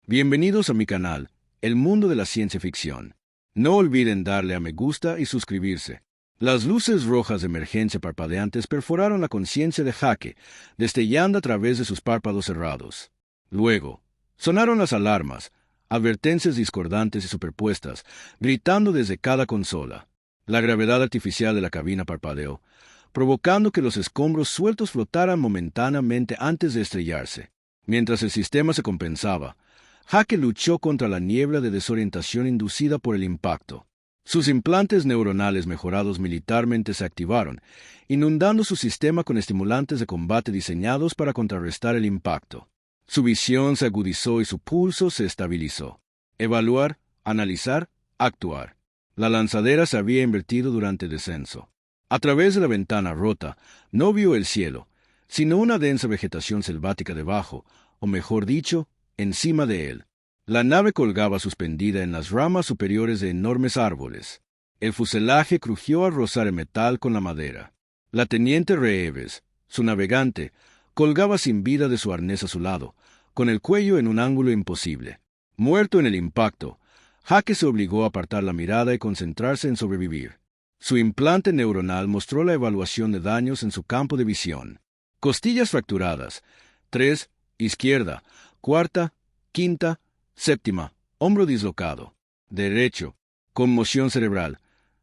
Bienvenidos a mi canal, El Mundo de la Ciencia Ficción. No olviden darle a me gusta y suscribirse. Las luces rojas de emergencia parpadeantes perforaron la conciencia de Jake, destellando a través de sus párpados cerrados. Luego, sonaron las alarmas, advertencias discordantes y superpuestas, gritando desde cada consola. La gravedad artificial de la cabina parpadeó, provocando que los escombros sueltos flotaran momentáneamente antes de estrellarse. Mientras el sistema se compensaba, Jake luchó contra la niebla de desorientación inducida por el impacto. Sus implantes neuronales mejorados militarmente se activaron, inundando su sistema con estimulantes de combate diseñados para contrarrestar el impacto. Su visión se agudizó y su pulso se estabilizó. Evaluar, analizar, actuar. La lanzadera se había invertido durante el descenso. A través de la ventana rota, no vio el cielo, sino una densa vegetación selvática debajo, o mejor dicho, encima de él. La nave colgaba suspendida en las ramas superiores de enormes árboles. El fuselaje crujió al rozar el metal con la madera. La teniente Reeves, su navegante, colgaba sin vida de su arnés a su lado, con el cuello en un ángulo imposible. Muerto en el impacto, Jake se obligó a apartar la mirada y concentrarse en sobrevivir. Su implante neuronal mostró la evaluación de daños en su campo de visión. Costillas fracturadas, 3, izquierda, cuarta, quinta, séptima, hombro dislocado. Derecho, conmoción cerebral,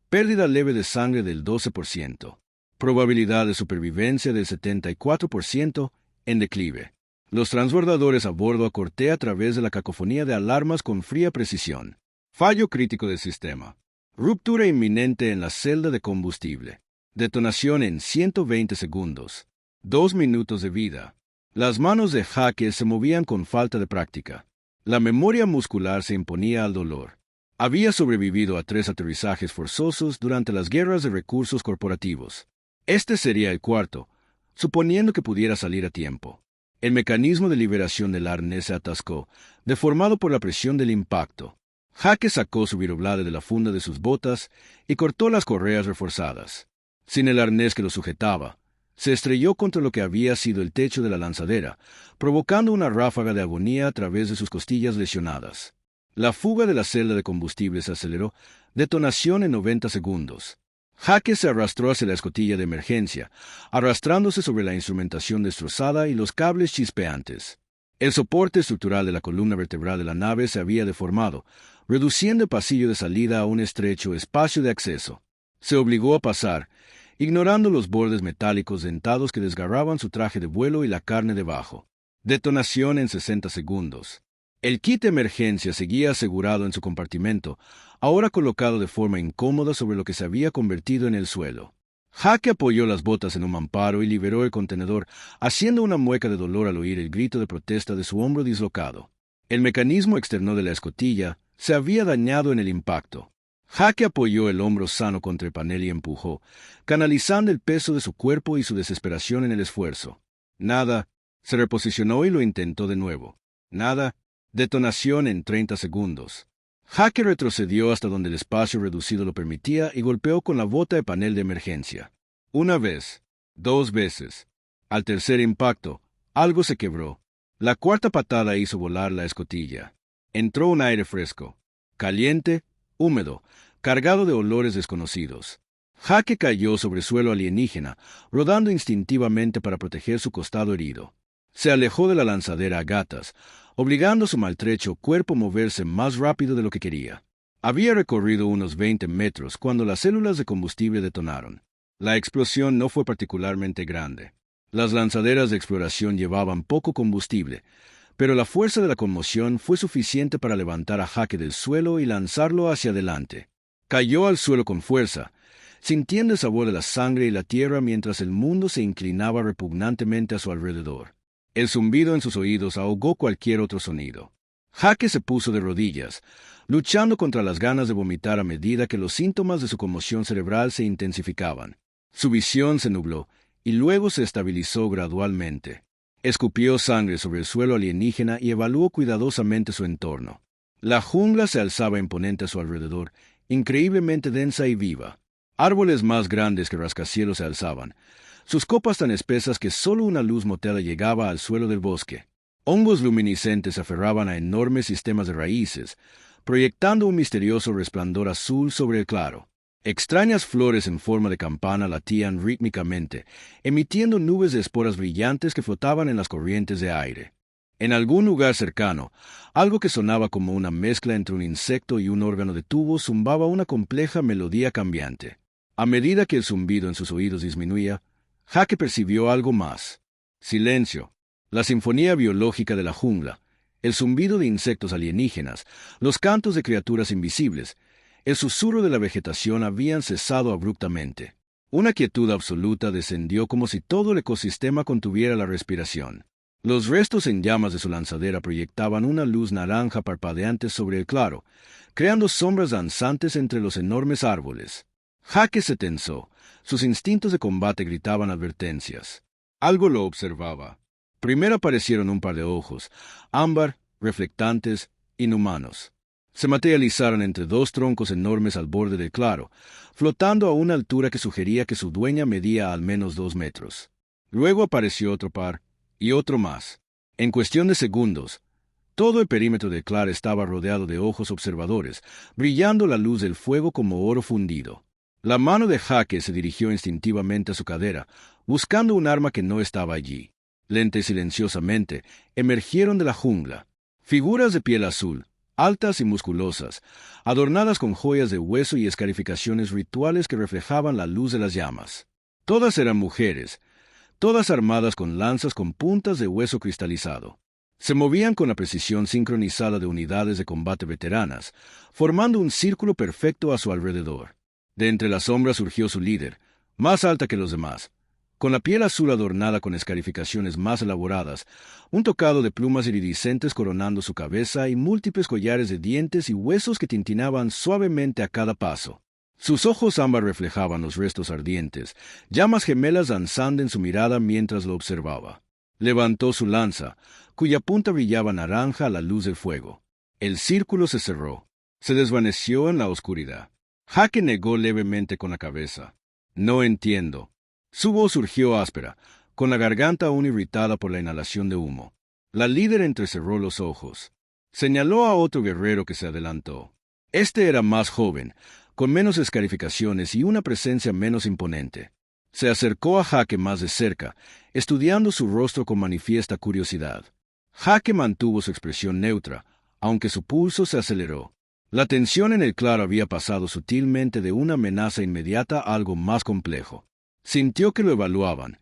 pérdida leve de sangre del 12%. Probabilidad de supervivencia del 74%, en declive. Los transbordadores a bordo acorté a través de la cacofonía de alarmas con fría precisión. Fallo crítico del sistema. Ruptura inminente en la celda de combustible. Detonación en 120 segundos. 2 minutos de vida. Las manos de Jake se movían con falta de práctica. La memoria muscular se imponía al dolor. Había sobrevivido a 3 aterrizajes forzosos durante las guerras de recursos corporativos. Este sería el cuarto, suponiendo que pudiera salir a tiempo. El mecanismo de liberación del arnés se atascó, deformado por la presión del impacto. Jake sacó su viroblade de la funda de sus botas y cortó las correas reforzadas. Sin el arnés que lo sujetaba, se estrelló contra lo que había sido el techo de la lanzadera, provocando una ráfaga de agonía a través de sus costillas lesionadas. La fuga de la celda de combustible se aceleró, detonación en 90 segundos. Jake se arrastró hacia la escotilla de emergencia, arrastrándose sobre la instrumentación destrozada y los cables chispeantes. El soporte estructural de la columna vertebral de la nave se había deformado, reduciendo el pasillo de salida a un estrecho espacio de acceso. Se obligó a pasar, ignorando los bordes metálicos dentados que desgarraban su traje de vuelo y la carne debajo. Detonación en 60 segundos. El kit de emergencia seguía asegurado en su compartimento, ahora colocado de forma incómoda sobre lo que se había convertido en el suelo. Jake apoyó las botas en un mamparo y liberó el contenedor, haciendo una mueca de dolor al oír el grito de protesta de su hombro dislocado. El mecanismo externo de la escotilla se había dañado en el impacto. Jake apoyó el hombro sano contra el panel y empujó, canalizando el peso de su cuerpo y su desesperación en el esfuerzo. Nada. Se reposicionó y lo intentó de nuevo. Nada. Detonación en 30 segundos. Jake retrocedió hasta donde el espacio reducido lo permitía y golpeó con la bota de panel de emergencia. Una vez. 2 veces. Al tercer impacto, algo se quebró. La cuarta patada hizo volar la escotilla. Entró un aire fresco, caliente, húmedo, cargado de olores desconocidos. Jake cayó sobre suelo alienígena, rodando instintivamente para proteger su costado herido. Se alejó de la lanzadera a gatas, obligando a su maltrecho cuerpo a moverse más rápido de lo que quería. Había recorrido unos 20 metros cuando las células de combustible detonaron. La explosión no fue particularmente grande. Las lanzaderas de exploración llevaban poco combustible, pero la fuerza de la conmoción fue suficiente para levantar a Jake del suelo y lanzarlo hacia adelante. Cayó al suelo con fuerza, sintiendo el sabor de la sangre y la tierra mientras el mundo se inclinaba repugnantemente a su alrededor. El zumbido en sus oídos ahogó cualquier otro sonido. Jake se puso de rodillas, luchando contra las ganas de vomitar a medida que los síntomas de su conmoción cerebral se intensificaban. Su visión se nubló y luego se estabilizó gradualmente. Escupió sangre sobre el suelo alienígena y evaluó cuidadosamente su entorno. La jungla se alzaba imponente a su alrededor, increíblemente densa y viva. Árboles más grandes que rascacielos se alzaban, sus copas tan espesas que solo una luz moteada llegaba al suelo del bosque. Hongos luminiscentes se aferraban a enormes sistemas de raíces, proyectando un misterioso resplandor azul sobre el claro. Extrañas flores en forma de campana latían rítmicamente, emitiendo nubes de esporas brillantes que flotaban en las corrientes de aire. En algún lugar cercano, algo que sonaba como una mezcla entre un insecto y un órgano de tubo zumbaba una compleja melodía cambiante. A medida que el zumbido en sus oídos disminuía, Jake percibió algo más. Silencio. La sinfonía biológica de la jungla, el zumbido de insectos alienígenas, los cantos de criaturas invisibles, el susurro de la vegetación habían cesado abruptamente. Una quietud absoluta descendió como si todo el ecosistema contuviera la respiración. Los restos en llamas de su lanzadera proyectaban una luz naranja parpadeante sobre el claro, creando sombras danzantes entre los enormes árboles. Jake se tensó. Sus instintos de combate gritaban advertencias. Algo lo observaba. Primero aparecieron un par de ojos, ámbar, reflectantes, inhumanos. Se materializaron entre dos troncos enormes al borde del claro, flotando a una altura que sugería que su dueña medía al menos 2 metros. Luego apareció otro par, y otro más. En cuestión de segundos, todo el perímetro del claro estaba rodeado de ojos observadores, brillando la luz del fuego como oro fundido. La mano de Jake se dirigió instintivamente a su cadera, buscando un arma que no estaba allí. Lenta y silenciosamente, emergieron de la jungla. Figuras de piel azul, altas y musculosas, adornadas con joyas de hueso y escarificaciones rituales que reflejaban la luz de las llamas. Todas eran mujeres, todas armadas con lanzas con puntas de hueso cristalizado. Se movían con la precisión sincronizada de unidades de combate veteranas, formando un círculo perfecto a su alrededor. De entre las sombras surgió su líder, más alta que los demás, con la piel azul adornada con escarificaciones más elaboradas, un tocado de plumas iridiscentes coronando su cabeza y múltiples collares de dientes y huesos que tintinaban suavemente a cada paso. Sus ojos ámbar reflejaban los restos ardientes, llamas gemelas danzando en su mirada mientras lo observaba. Levantó su lanza, cuya punta brillaba naranja a la luz del fuego. El círculo se cerró. Se desvaneció en la oscuridad. Jake negó levemente con la cabeza. No entiendo. Su voz surgió áspera, con la garganta aún irritada por la inhalación de humo. La líder entrecerró los ojos. Señaló a otro guerrero que se adelantó. Este era más joven, con menos escarificaciones y una presencia menos imponente. Se acercó a Jake más de cerca, estudiando su rostro con manifiesta curiosidad. Jake mantuvo su expresión neutra, aunque su pulso se aceleró. La tensión en el claro había pasado sutilmente de una amenaza inmediata a algo más complejo. Sintió que lo evaluaban,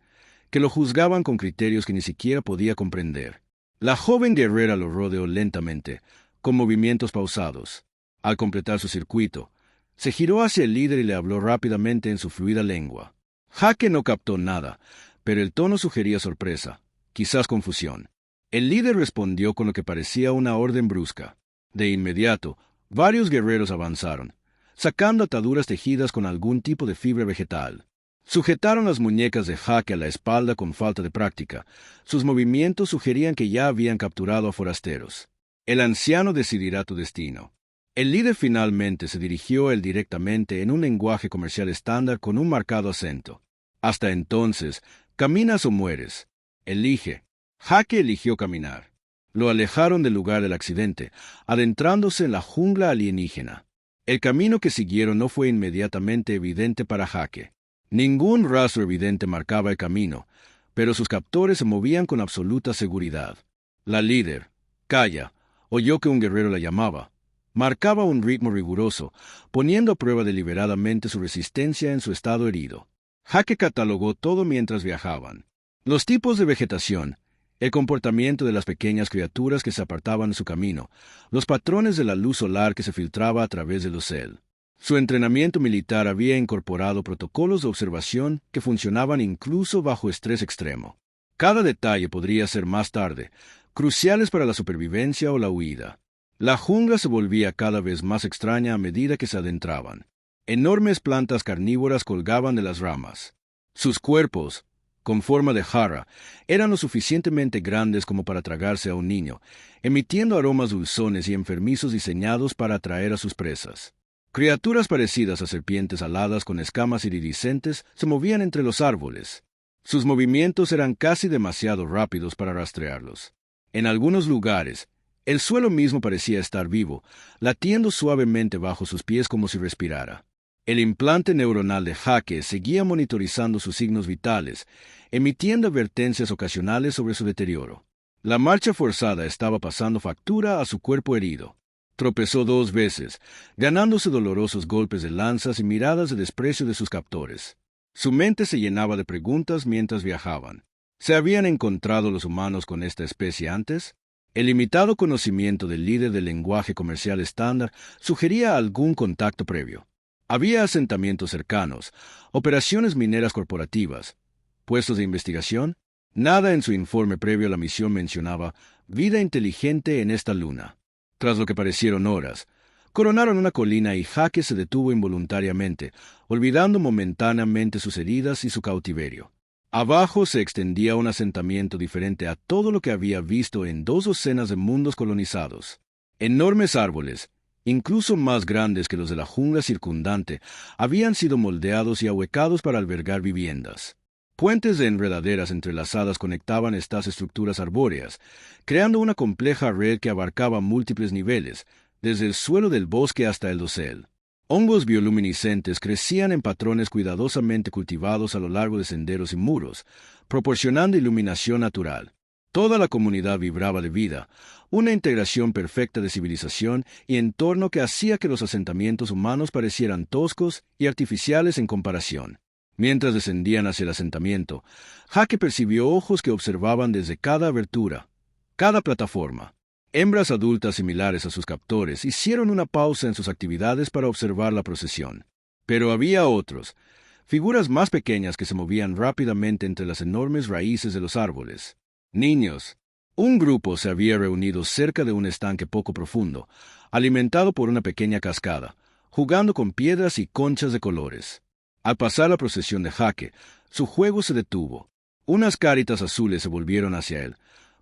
que lo juzgaban con criterios que ni siquiera podía comprender. La joven guerrera lo rodeó lentamente, con movimientos pausados. Al completar su circuito, se giró hacia el líder y le habló rápidamente en su fluida lengua. Jake no captó nada, pero el tono sugería sorpresa, quizás confusión. El líder respondió con lo que parecía una orden brusca. De inmediato, varios guerreros avanzaron, sacando ataduras tejidas con algún tipo de fibra vegetal. Sujetaron las muñecas de Jake a la espalda con falta de práctica. Sus movimientos sugerían que ya habían capturado a forasteros. El anciano decidirá tu destino. El líder finalmente se dirigió a él directamente en un lenguaje comercial estándar con un marcado acento. Hasta entonces, caminas o mueres. Elige. Jake eligió caminar. Lo alejaron del lugar del accidente, adentrándose en la jungla alienígena. El camino que siguieron no fue inmediatamente evidente para Jake. Ningún rastro evidente marcaba el camino, pero sus captores se movían con absoluta seguridad. La líder, Kaya, oyó que un guerrero la llamaba. Marcaba un ritmo riguroso, poniendo a prueba deliberadamente su resistencia en su estado herido. Jake catalogó todo mientras viajaban. Los tipos de vegetación, el comportamiento de las pequeñas criaturas que se apartaban de su camino, los patrones de la luz solar que se filtraba a través del dosel. Su entrenamiento militar había incorporado protocolos de observación que funcionaban incluso bajo estrés extremo. Cada detalle podría ser más tarde, cruciales para la supervivencia o la huida. La jungla se volvía cada vez más extraña a medida que se adentraban. Enormes plantas carnívoras colgaban de las ramas. Sus cuerpos, con forma de jarra, eran lo suficientemente grandes como para tragarse a un niño, emitiendo aromas dulzones y enfermizos diseñados para atraer a sus presas. Criaturas parecidas a serpientes aladas con escamas iridiscentes se movían entre los árboles. Sus movimientos eran casi demasiado rápidos para rastrearlos. En algunos lugares, el suelo mismo parecía estar vivo, latiendo suavemente bajo sus pies como si respirara. El implante neuronal de Jake seguía monitorizando sus signos vitales, emitiendo advertencias ocasionales sobre su deterioro. La marcha forzada estaba pasando factura a su cuerpo herido. Tropezó 2 veces, ganándose dolorosos golpes de lanzas y miradas de desprecio de sus captores. Su mente se llenaba de preguntas mientras viajaban. ¿Se habían encontrado los humanos con esta especie antes? El limitado conocimiento del líder del lenguaje comercial estándar sugería algún contacto previo. Había asentamientos cercanos, operaciones mineras corporativas, puestos de investigación. Nada en su informe previo a la misión mencionaba vida inteligente en esta luna. Tras lo que parecieron horas, coronaron una colina y Jake se detuvo involuntariamente, olvidando momentáneamente sus heridas y su cautiverio. Abajo se extendía un asentamiento diferente a todo lo que había visto en 2 docenas de mundos colonizados. Enormes árboles, incluso más grandes que los de la jungla circundante, habían sido moldeados y ahuecados para albergar viviendas. Puentes de enredaderas entrelazadas conectaban estas estructuras arbóreas, creando una compleja red que abarcaba múltiples niveles, desde el suelo del bosque hasta el dosel. Hongos bioluminiscentes crecían en patrones cuidadosamente cultivados a lo largo de senderos y muros, proporcionando iluminación natural. Toda la comunidad vibraba de vida, una integración perfecta de civilización y entorno que hacía que los asentamientos humanos parecieran toscos y artificiales en comparación. Mientras descendían hacia el asentamiento, Jake percibió ojos que observaban desde cada abertura, cada plataforma. Hembras adultas similares a sus captores hicieron una pausa en sus actividades para observar la procesión. Pero había otros, figuras más pequeñas que se movían rápidamente entre las enormes raíces de los árboles. Niños. Un grupo se había reunido cerca de un estanque poco profundo, alimentado por una pequeña cascada, jugando con piedras y conchas de colores. Al pasar la procesión de Jake, su juego se detuvo. Unas caritas azules se volvieron hacia él,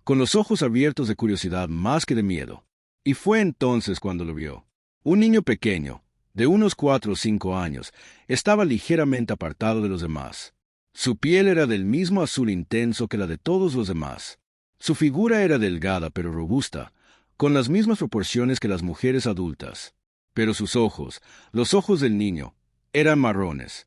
con los ojos abiertos de curiosidad más que de miedo. Y fue entonces cuando lo vio. Un niño pequeño, de unos 4 o 5 años, estaba ligeramente apartado de los demás. Su piel era del mismo azul intenso que la de todos los demás. Su figura era delgada pero robusta, con las mismas proporciones que las mujeres adultas. Pero sus ojos, los ojos del niño, eran marrones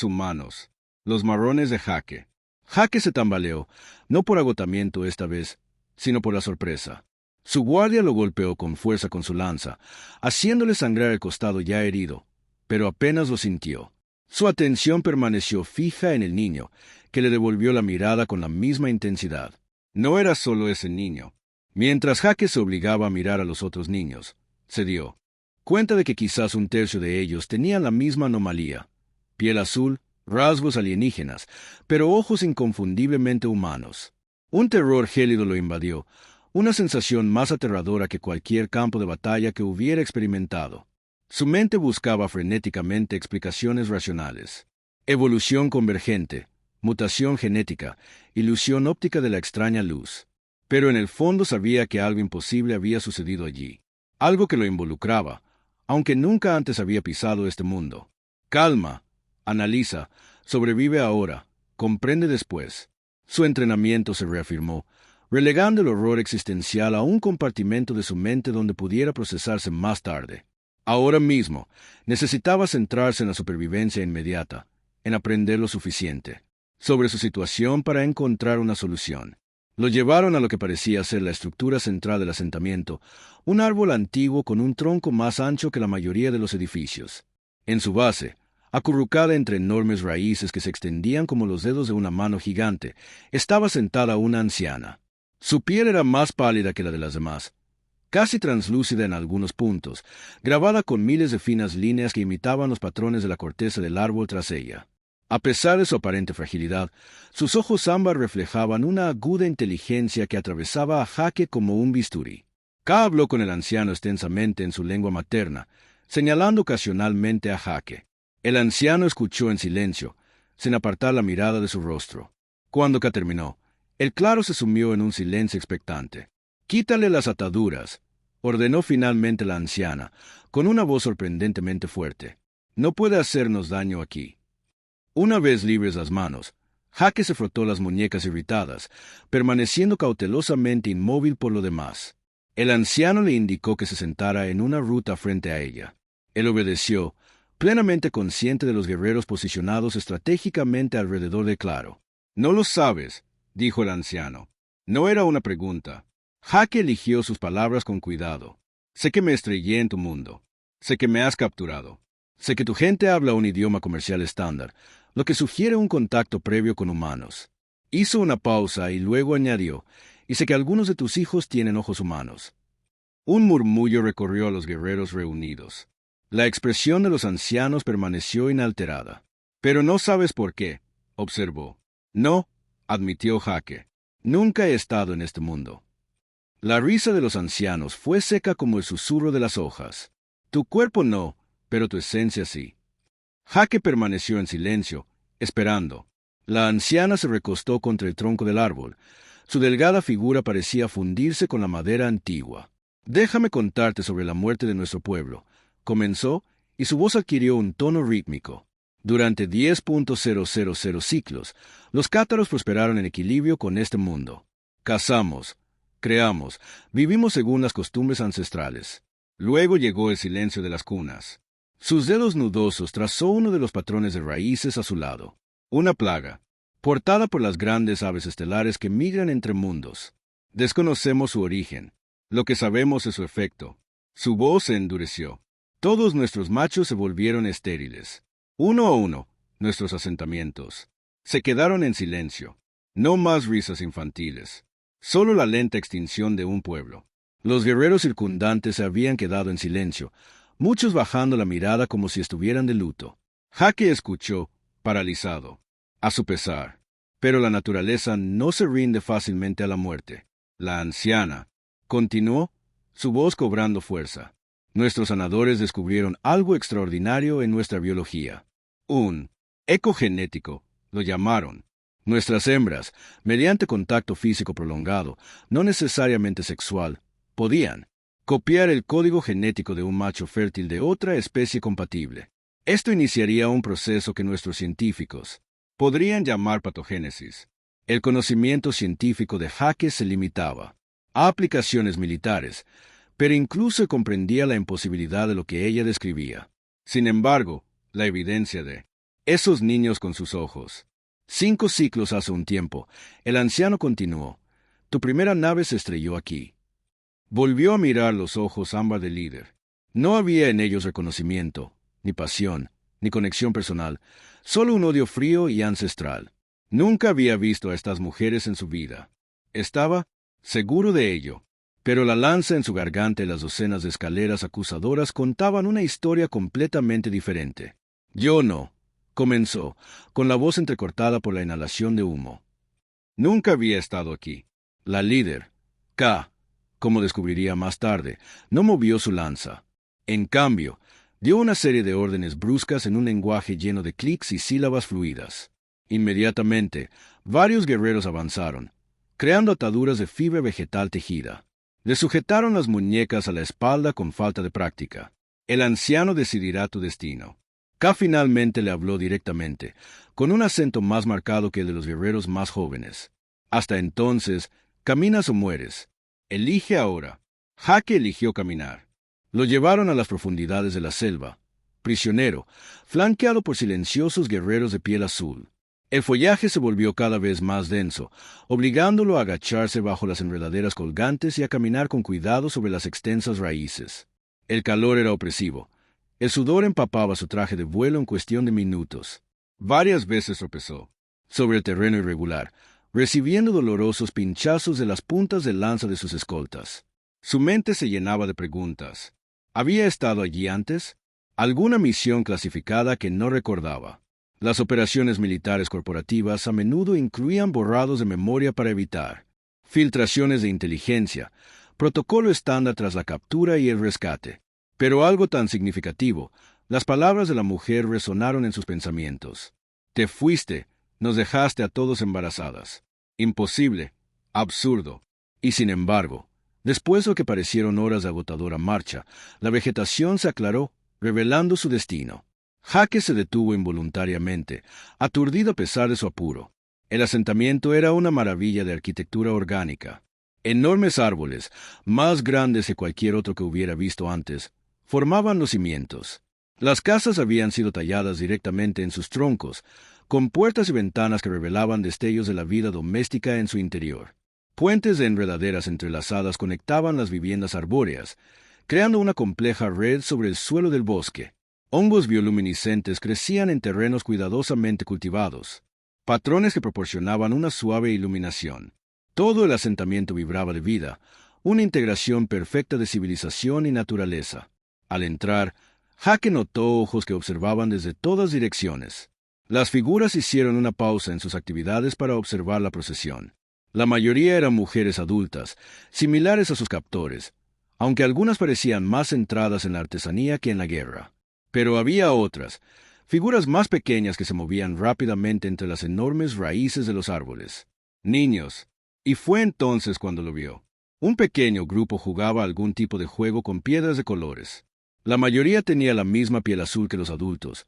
humanos, los marrones de Jake. Jake se tambaleó, no por agotamiento esta vez, sino por la sorpresa. Su guardia lo golpeó con fuerza con su lanza, haciéndole sangrar el costado ya herido, pero apenas lo sintió. Su atención permaneció fija en el niño, que le devolvió la mirada con la misma intensidad. No era solo ese niño. Mientras Jake se obligaba a mirar a los otros niños, se dio cuenta de que quizás 1/3 de ellos tenían la misma anomalía: piel azul, rasgos alienígenas, pero ojos inconfundiblemente humanos. Un terror gélido lo invadió, una sensación más aterradora que cualquier campo de batalla que hubiera experimentado. Su mente buscaba frenéticamente explicaciones racionales. Evolución convergente, mutación genética, ilusión óptica de la extraña luz. Pero en el fondo sabía que algo imposible había sucedido allí. Algo que lo involucraba, aunque nunca antes había pisado este mundo. Calma. Analiza, sobrevive ahora, comprende después. Su entrenamiento se reafirmó, relegando el horror existencial a un compartimento de su mente donde pudiera procesarse más tarde. Ahora mismo, necesitaba centrarse en la supervivencia inmediata, en aprender lo suficiente sobre su situación para encontrar una solución. Lo llevaron a lo que parecía ser la estructura central del asentamiento, un árbol antiguo con un tronco más ancho que la mayoría de los edificios. En su base, acurrucada entre enormes raíces que se extendían como los dedos de una mano gigante, estaba sentada una anciana. Su piel era más pálida que la de las demás, casi translúcida en algunos puntos, grabada con miles de finas líneas que imitaban los patrones de la corteza del árbol tras ella. A pesar de su aparente fragilidad, sus ojos ámbar reflejaban una aguda inteligencia que atravesaba a Jake como un bisturí. Ka habló con el anciano extensamente en su lengua materna, señalando ocasionalmente a Jake. El anciano escuchó en silencio, sin apartar la mirada de su rostro. Cuando Ka terminó, el claro se sumió en un silencio expectante. «Quítale las ataduras», ordenó finalmente la anciana, con una voz sorprendentemente fuerte. «No puede hacernos daño aquí». Una vez libres las manos, Jaque se frotó las muñecas irritadas, permaneciendo cautelosamente inmóvil por lo demás. El anciano le indicó que se sentara en una ruta frente a ella. Él obedeció, plenamente consciente de los guerreros posicionados estratégicamente alrededor de Claro. «No lo sabes», dijo el anciano. No era una pregunta. Jaque eligió sus palabras con cuidado. «Sé que me estrellé en tu mundo. Sé que me has capturado. Sé que tu gente habla un idioma comercial estándar, lo que sugiere un contacto previo con humanos». Hizo una pausa y luego añadió, «Y sé que algunos de tus hijos tienen ojos humanos». Un murmullo recorrió a los guerreros reunidos. La expresión de los ancianos permaneció inalterada. «Pero no sabes por qué», observó. «No», admitió Jaque. «Nunca he estado en este mundo». La risa de los ancianos fue seca como el susurro de las hojas. «Tu cuerpo no, pero tu esencia sí». Jaque permaneció en silencio, esperando. La anciana se recostó contra el tronco del árbol. Su delgada figura parecía fundirse con la madera antigua. «Déjame contarte sobre la muerte de nuestro pueblo», comenzó, y su voz adquirió un tono rítmico. Durante 10.000 ciclos, los cátaros prosperaron en equilibrio con este mundo. Cazamos, creamos, vivimos según las costumbres ancestrales. Luego llegó el silencio de las cunas. Sus dedos nudosos trazó uno de los patrones de raíces a su lado. Una plaga, portada por las grandes aves estelares que migran entre mundos. Desconocemos su origen. Lo que sabemos es su efecto. Su voz se endureció. Todos nuestros machos se volvieron estériles. Uno a uno, nuestros asentamientos se quedaron en silencio. No más risas infantiles. Solo la lenta extinción de un pueblo. Los guerreros circundantes se habían quedado en silencio, muchos bajando la mirada como si estuvieran de luto. Jaque escuchó, paralizado, a su pesar. Pero la naturaleza no se rinde fácilmente a la muerte. La anciana continuó, su voz cobrando fuerza. Nuestros sanadores descubrieron algo extraordinario en nuestra biología. Un eco genético, lo llamaron. Nuestras hembras, mediante contacto físico prolongado, no necesariamente sexual, podían copiar el código genético de un macho fértil de otra especie compatible. Esto iniciaría un proceso que nuestros científicos podrían llamar patogénesis. El conocimiento científico de Jaque se limitaba a aplicaciones militares, pero incluso comprendía la imposibilidad de lo que ella describía. Sin embargo, la evidencia de esos niños con sus ojos. 5 ciclos hace un tiempo, el anciano continuó. Tu primera nave se estrelló aquí. Volvió a mirar los ojos ámbar del líder. No había en ellos reconocimiento, ni pasión, ni conexión personal, solo un odio frío y ancestral. Nunca había visto a estas mujeres en su vida. Estaba seguro de ello. Pero la lanza en su garganta y las docenas de escaleras acusadoras contaban una historia completamente diferente. Yo no, comenzó, con la voz entrecortada por la inhalación de humo. Nunca había estado aquí. La líder, K, como descubriría más tarde, no movió su lanza. En cambio, dio una serie de órdenes bruscas en un lenguaje lleno de clics y sílabas fluidas. Inmediatamente, varios guerreros avanzaron, creando ataduras de fibra vegetal tejida. Le sujetaron las muñecas a la espalda con falta de práctica. El anciano decidirá tu destino. K finalmente le habló directamente, con un acento más marcado que el de los guerreros más jóvenes. Hasta entonces, caminas o mueres. Elige ahora. Jaque eligió caminar. Lo llevaron a las profundidades de la selva, prisionero, flanqueado por silenciosos guerreros de piel azul. El follaje se volvió cada vez más denso, obligándolo a agacharse bajo las enredaderas colgantes y a caminar con cuidado sobre las extensas raíces. El calor era opresivo. El sudor empapaba su traje de vuelo en cuestión de minutos. Varias veces tropezó sobre el terreno irregular, recibiendo dolorosos pinchazos de las puntas de lanza de sus escoltas. Su mente se llenaba de preguntas. ¿Había estado allí antes? ¿Alguna misión clasificada que no recordaba? Las operaciones militares corporativas a menudo incluían borrados de memoria para evitar filtraciones de inteligencia, protocolo estándar tras la captura y el rescate. Pero algo tan significativo, las palabras de la mujer resonaron en sus pensamientos. Te fuiste, nos dejaste a todos embarazadas. Imposible, absurdo. Y sin embargo, después de lo que parecieron horas de agotadora marcha, la vegetación se aclaró, revelando su destino. Jaque se detuvo involuntariamente, aturdido a pesar de su apuro. El asentamiento era una maravilla de arquitectura orgánica. Enormes árboles, más grandes que cualquier otro que hubiera visto antes, formaban los cimientos. Las casas habían sido talladas directamente en sus troncos, con puertas y ventanas que revelaban destellos de la vida doméstica en su interior. Puentes de enredaderas entrelazadas conectaban las viviendas arbóreas, creando una compleja red sobre el suelo del bosque. Hongos bioluminiscentes crecían en terrenos cuidadosamente cultivados, patrones que proporcionaban una suave iluminación. Todo el asentamiento vibraba de vida, una integración perfecta de civilización y naturaleza. Al entrar, Jake notó ojos que observaban desde todas direcciones. Las figuras hicieron una pausa en sus actividades para observar la procesión. La mayoría eran mujeres adultas, similares a sus captores, aunque algunas parecían más centradas en la artesanía que en la guerra. Pero había otras, figuras más pequeñas que se movían rápidamente entre las enormes raíces de los árboles. Niños. Y fue entonces cuando lo vio. Un pequeño grupo jugaba algún tipo de juego con piedras de colores. La mayoría tenía la misma piel azul que los adultos,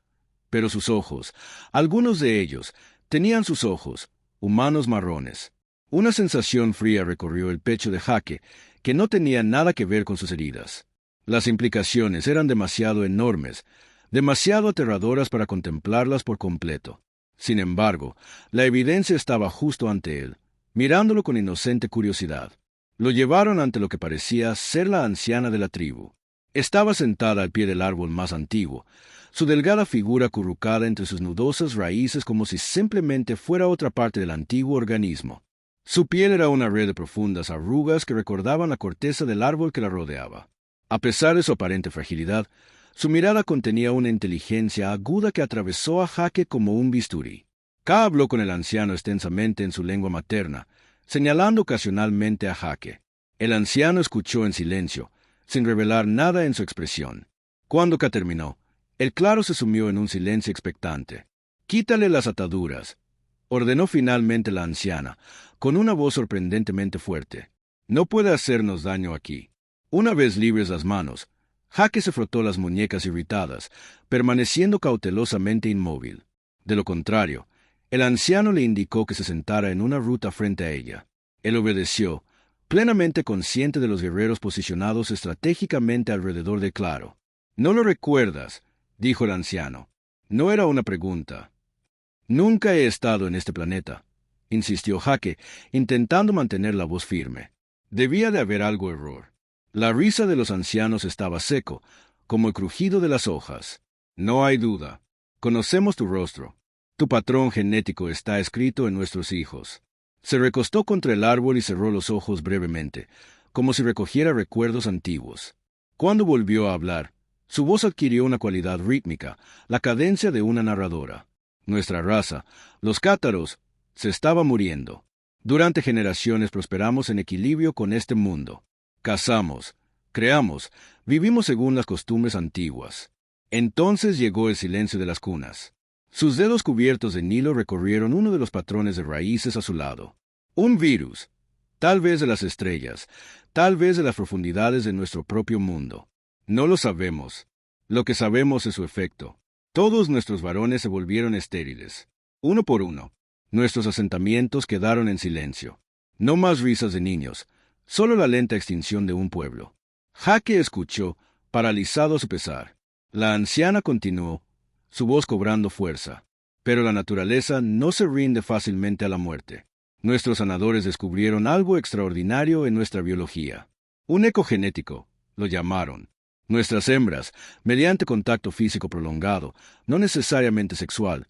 pero sus ojos, algunos de ellos, tenían sus ojos, humanos marrones. Una sensación fría recorrió el pecho de Jake, que no tenía nada que ver con sus heridas. Las implicaciones eran demasiado enormes, demasiado aterradoras para contemplarlas por completo. Sin embargo, la evidencia estaba justo ante él, mirándolo con inocente curiosidad. Lo llevaron ante lo que parecía ser la anciana de la tribu. Estaba sentada al pie del árbol más antiguo, su delgada figura acurrucada entre sus nudosas raíces como si simplemente fuera otra parte del antiguo organismo. Su piel era una red de profundas arrugas que recordaban la corteza del árbol que la rodeaba. A pesar de su aparente fragilidad, su mirada contenía una inteligencia aguda que atravesó a Jake como un bisturí. Ka habló con el anciano extensamente en su lengua materna, señalando ocasionalmente a Jake. El anciano escuchó en silencio, sin revelar nada en su expresión. Cuando Ka terminó, el claro se sumió en un silencio expectante. «Quítale las ataduras», ordenó finalmente la anciana, con una voz sorprendentemente fuerte. «No puede hacernos daño aquí». Una vez libres las manos, Jake se frotó las muñecas irritadas, permaneciendo cautelosamente inmóvil. De lo contrario, el anciano le indicó que se sentara en una ruta frente a ella. Él obedeció, plenamente consciente de los guerreros posicionados estratégicamente alrededor de Claro. «¿No lo recuerdas?», dijo el anciano. No era una pregunta. «Nunca he estado en este planeta», insistió Jake, intentando mantener la voz firme. Debía de haber algo error. La risa de los ancianos estaba seco, como el crujido de las hojas. «No hay duda. Conocemos tu rostro. Tu patrón genético está escrito en nuestros hijos». Se recostó contra el árbol y cerró los ojos brevemente, como si recogiera recuerdos antiguos. Cuando volvió a hablar, su voz adquirió una cualidad rítmica, la cadencia de una narradora. Nuestra raza, los cátaros, se estaba muriendo. Durante generaciones prosperamos en equilibrio con este mundo. Cazamos, creamos, vivimos según las costumbres antiguas. Entonces llegó el silencio de las cunas. Sus dedos cubiertos de Nilo recorrieron uno de los patrones de raíces a su lado. Un virus, tal vez de las estrellas, tal vez de las profundidades de nuestro propio mundo. No lo sabemos. Lo que sabemos es su efecto. Todos nuestros varones se volvieron estériles. Uno por uno. Nuestros asentamientos quedaron en silencio. No más risas de niños, solo la lenta extinción de un pueblo. Jake escuchó, paralizado a su pesar. La anciana continuó, su voz cobrando fuerza. Pero la naturaleza no se rinde fácilmente a la muerte. Nuestros sanadores descubrieron algo extraordinario en nuestra biología. Un eco genético, lo llamaron. Nuestras hembras, mediante contacto físico prolongado, no necesariamente sexual,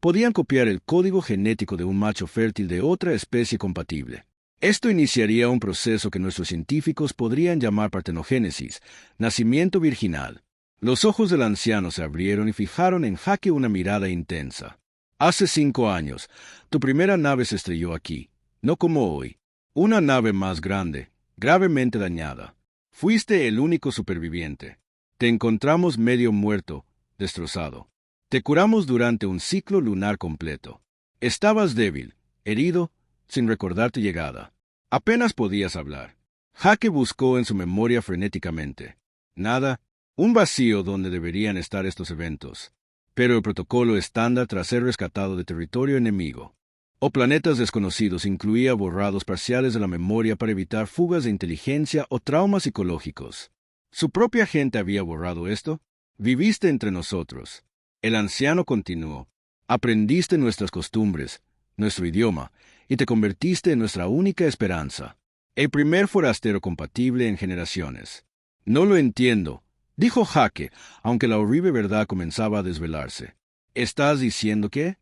podían copiar el código genético de un macho fértil de otra especie compatible. Esto iniciaría un proceso que nuestros científicos podrían llamar partenogénesis, nacimiento virginal. Los ojos del anciano se abrieron y fijaron en Jake una mirada intensa. «Hace 5 años, tu primera nave se estrelló aquí, no como hoy. Una nave más grande, gravemente dañada. Fuiste el único superviviente. Te encontramos medio muerto, destrozado. Te curamos durante un ciclo lunar completo. Estabas débil, herido, sin recordar tu llegada. Apenas podías hablar». Jake buscó en su memoria frenéticamente. Nada, un vacío donde deberían estar estos eventos. Pero el protocolo estándar tras ser rescatado de territorio enemigo. o planetas desconocidos incluía borrados parciales de la memoria para evitar fugas de inteligencia o traumas psicológicos. ¿Su propia gente había borrado esto? Viviste entre nosotros. El anciano continuó. Aprendiste nuestras costumbres, nuestro idioma, y te convertiste en nuestra única esperanza. El primer forastero compatible en generaciones. No lo entiendo, dijo Jake, aunque la horrible verdad comenzaba a desvelarse. ¿Estás diciendo que?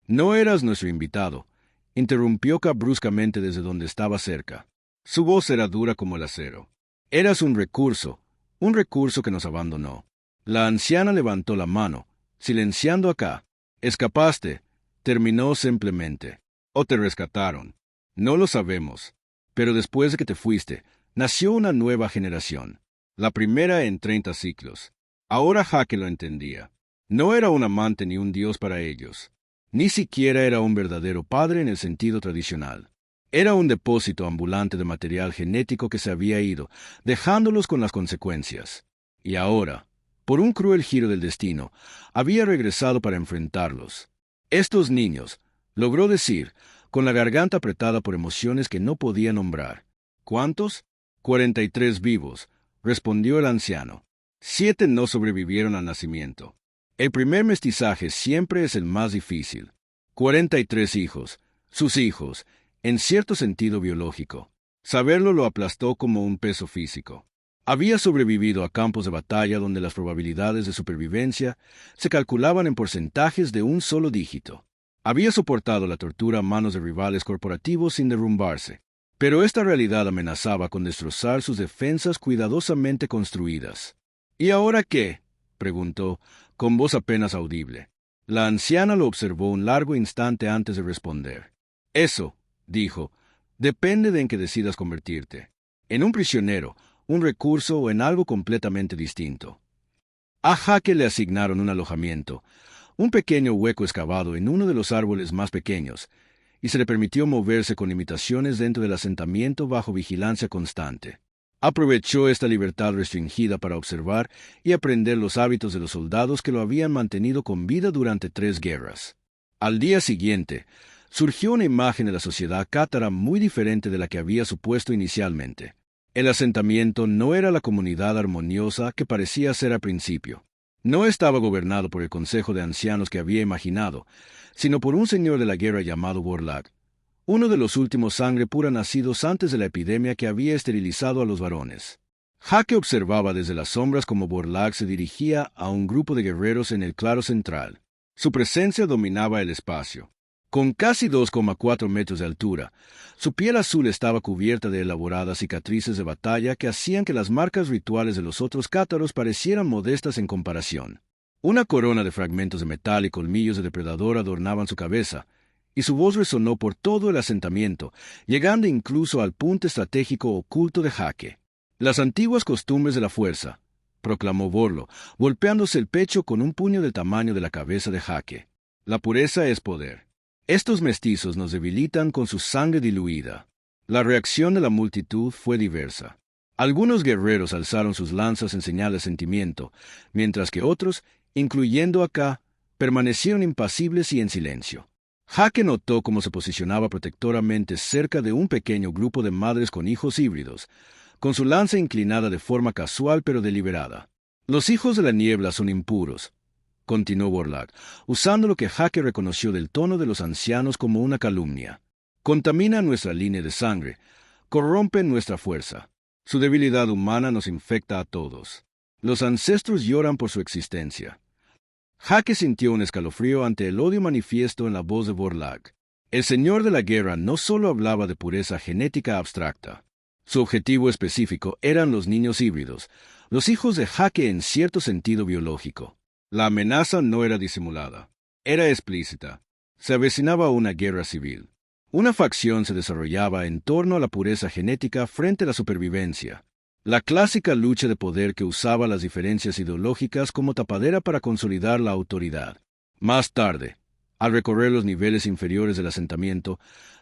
No eras nuestro invitado, interrumpió K bruscamente desde donde estaba cerca. Su voz era dura como el acero. Eras un recurso que nos abandonó. La anciana levantó la mano, silenciando a K. Escapaste, terminó simplemente. ¿O te rescataron? No lo sabemos. Pero después de que te fuiste, nació una nueva generación. La primera en 30 ciclos. Ahora Jake lo entendía. No era un amante ni un dios para ellos. Ni siquiera era un verdadero padre en el sentido tradicional. Era un depósito ambulante de material genético que se había ido, dejándolos con las consecuencias. Y ahora, por un cruel giro del destino, había regresado para enfrentarlos. Estos niños, logró decir, con la garganta apretada por emociones que no podía nombrar. ¿Cuántos? 43 vivos, respondió el anciano. 7 no sobrevivieron al nacimiento. El primer mestizaje siempre es el más difícil. 43 hijos, sus hijos, en cierto sentido biológico. Saberlo lo aplastó como un peso físico. Había sobrevivido a campos de batalla donde las probabilidades de supervivencia se calculaban en porcentajes de un solo dígito. Había soportado la tortura a manos de rivales corporativos sin derrumbarse. Pero esta realidad amenazaba con destrozar sus defensas cuidadosamente construidas. ¿Y ahora qué?, preguntó, con voz apenas audible. La anciana lo observó un largo instante antes de responder. Eso, dijo, depende de en qué decidas convertirte. En un prisionero, un recurso o en algo completamente distinto. A Jake le asignaron un alojamiento, un pequeño hueco excavado en uno de los árboles más pequeños, y se le permitió moverse con limitaciones dentro del asentamiento bajo vigilancia constante. Aprovechó esta libertad restringida para observar y aprender los hábitos de los soldados que lo habían mantenido con vida durante 3 guerras. Al día siguiente, surgió una imagen de la sociedad cátara muy diferente de la que había supuesto inicialmente. El asentamiento no era la comunidad armoniosa que parecía ser al principio. No estaba gobernado por el consejo de ancianos que había imaginado, sino por un señor de la guerra llamado Borlag, uno de los últimos sangre pura nacidos antes de la epidemia que había esterilizado a los varones. Jake observaba desde las sombras cómo Borlag se dirigía a un grupo de guerreros en el claro central. Su presencia dominaba el espacio. Con casi 2,4 metros de altura, su piel azul estaba cubierta de elaboradas cicatrices de batalla que hacían que las marcas rituales de los otros cátaros parecieran modestas en comparación. Una corona de fragmentos de metal y colmillos de depredador adornaban su cabeza, y su voz resonó por todo el asentamiento, llegando incluso al punto estratégico oculto de Jake. Las antiguas costumbres de la fuerza, proclamó Borlo, golpeándose el pecho con un puño del tamaño de la cabeza de Jake. La pureza es poder. Estos mestizos nos debilitan con su sangre diluida. La reacción de la multitud fue diversa. Algunos guerreros alzaron sus lanzas en señal de sentimiento, mientras que otros, incluyendo a K, permanecieron impasibles y en silencio. Jake notó cómo se posicionaba protectoramente cerca de un pequeño grupo de madres con hijos híbridos, con su lanza inclinada de forma casual pero deliberada. Los hijos de la niebla son impuros, continuó Borlag, usando lo que Jake reconoció del tono de los ancianos como una calumnia. Contaminan nuestra línea de sangre, corrompen nuestra fuerza. Su debilidad humana nos infecta a todos. Los ancestros lloran por su existencia. Jake sintió un escalofrío ante el odio manifiesto en la voz de Borlag. El señor de la guerra no solo hablaba de pureza genética abstracta. Su objetivo específico eran los niños híbridos, los hijos de Jake en cierto sentido biológico. La amenaza no era disimulada. Era explícita. Se avecinaba una guerra civil. Una facción se desarrollaba en torno a la pureza genética frente a la supervivencia. La clásica lucha de poder que usaba las diferencias ideológicas como tapadera para consolidar la autoridad. Más tarde, al recorrer los niveles inferiores del asentamiento,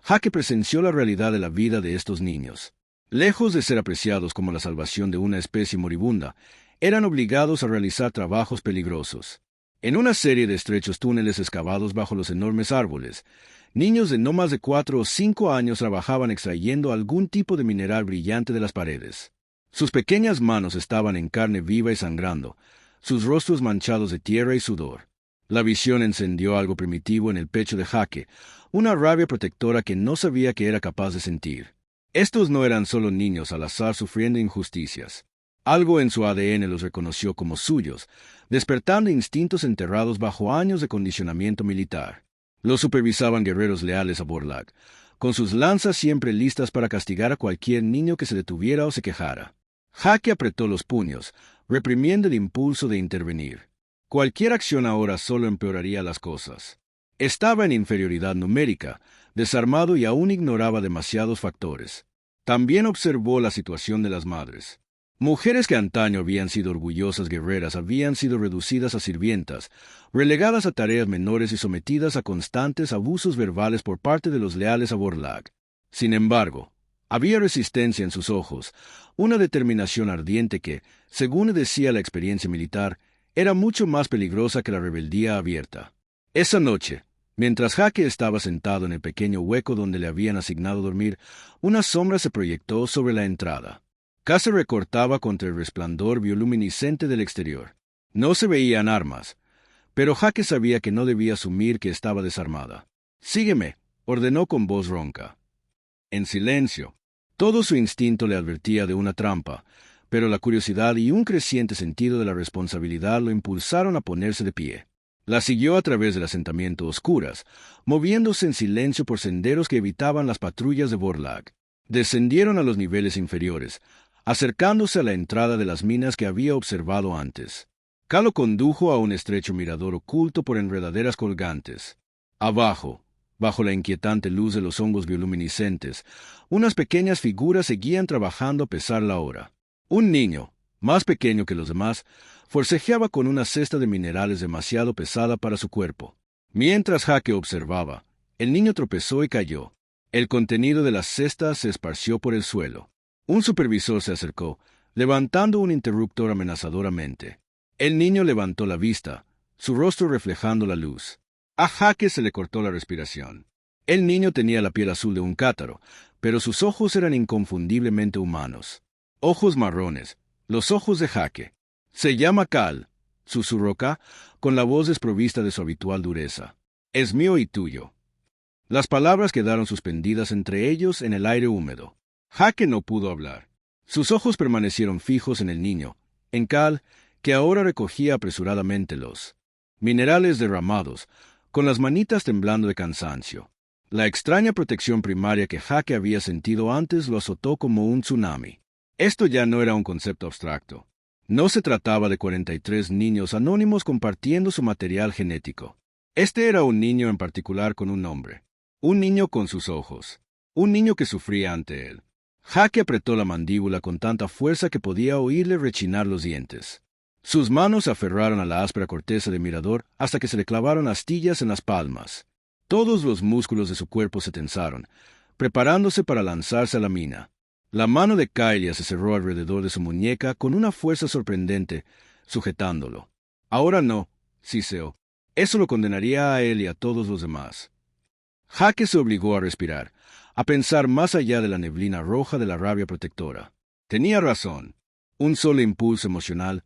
Jake presenció la realidad de la vida de estos niños. Lejos de ser apreciados como la salvación de una especie moribunda, eran obligados a realizar trabajos peligrosos. En una serie de estrechos túneles excavados bajo los enormes árboles, Niños de no más de 4 o 5 años trabajaban extrayendo algún tipo de mineral brillante de las paredes. Sus pequeñas manos estaban en carne viva y sangrando, sus rostros manchados de tierra y sudor. La visión encendió algo primitivo en el pecho de Jake, una rabia protectora que no sabía que era capaz de sentir. Estos no eran solo niños al azar sufriendo injusticias. Algo en su ADN los reconoció como suyos, despertando instintos enterrados bajo años de condicionamiento militar. Los supervisaban guerreros leales a Borlaug, con sus lanzas siempre listas para castigar a cualquier niño que se detuviera o se quejara. Jake apretó los puños, reprimiendo el impulso de intervenir. Cualquier acción ahora solo empeoraría las cosas. Estaba en inferioridad numérica, desarmado y aún ignoraba demasiados factores. También observó la situación de las madres. Mujeres que antaño habían sido orgullosas guerreras habían sido reducidas a sirvientas, relegadas a tareas menores y sometidas a constantes abusos verbales por parte de los leales a Borlaug. Sin embargo, había resistencia en sus ojos, una determinación ardiente que, según decía la experiencia militar, era mucho más peligrosa que la rebeldía abierta. Esa noche, mientras Jake estaba sentado en el pequeño hueco donde le habían asignado dormir, una sombra se proyectó sobre la entrada. Casi recortaba contra el resplandor bioluminiscente del exterior. No se veían armas, pero Jake sabía que no debía asumir que estaba desarmada. «Sígueme», ordenó con voz ronca. En silencio. Todo su instinto le advertía de una trampa, pero la curiosidad y un creciente sentido de la responsabilidad lo impulsaron a ponerse de pie. La siguió a través del asentamiento a oscuras, moviéndose en silencio por senderos que evitaban las patrullas de Borlaug. Descendieron a los niveles inferiores, acercándose a la entrada de las minas que había observado antes. Cal lo condujo a un estrecho mirador oculto por enredaderas colgantes. Abajo, bajo la inquietante luz de los hongos bioluminiscentes, unas pequeñas figuras seguían trabajando a pesar la hora. Un niño, más pequeño que los demás, forcejeaba con una cesta de minerales demasiado pesada para su cuerpo. Mientras Jake observaba, el niño tropezó y cayó. El contenido de la cesta se esparció por el suelo. Un supervisor se acercó, levantando un interruptor amenazadoramente. El niño levantó la vista, su rostro reflejando la luz. A Jake se le cortó la respiración. El niño tenía la piel azul de un cátaro, pero sus ojos eran inconfundiblemente humanos. Ojos marrones, los ojos de Jake. «Se llama Cal», susurró K, con la voz desprovista de su habitual dureza. «Es mío y tuyo». Las palabras quedaron suspendidas entre ellos en el aire húmedo. Jake no pudo hablar. Sus ojos permanecieron fijos en el niño, en Cal, que ahora recogía apresuradamente los minerales derramados, con las manitas temblando de cansancio. La extraña protección primaria que Jake había sentido antes lo azotó como un tsunami. Esto ya no era un concepto abstracto. No se trataba de 43 niños anónimos compartiendo su material genético. Este era un niño en particular con un nombre. Un niño con sus ojos. Un niño que sufría ante él. Jake apretó la mandíbula con tanta fuerza que podía oírle rechinar los dientes. Sus manos se aferraron a la áspera corteza del mirador hasta que se le clavaron astillas en las palmas. Todos los músculos de su cuerpo se tensaron, preparándose para lanzarse a la mina. La mano de Kylia se cerró alrededor de su muñeca con una fuerza sorprendente, sujetándolo. «Ahora no», siseó. «Eso lo condenaría a él y a todos los demás». Jake se obligó a respirar, a pensar más allá de la neblina roja de la rabia protectora. Tenía razón. Un solo impulso emocional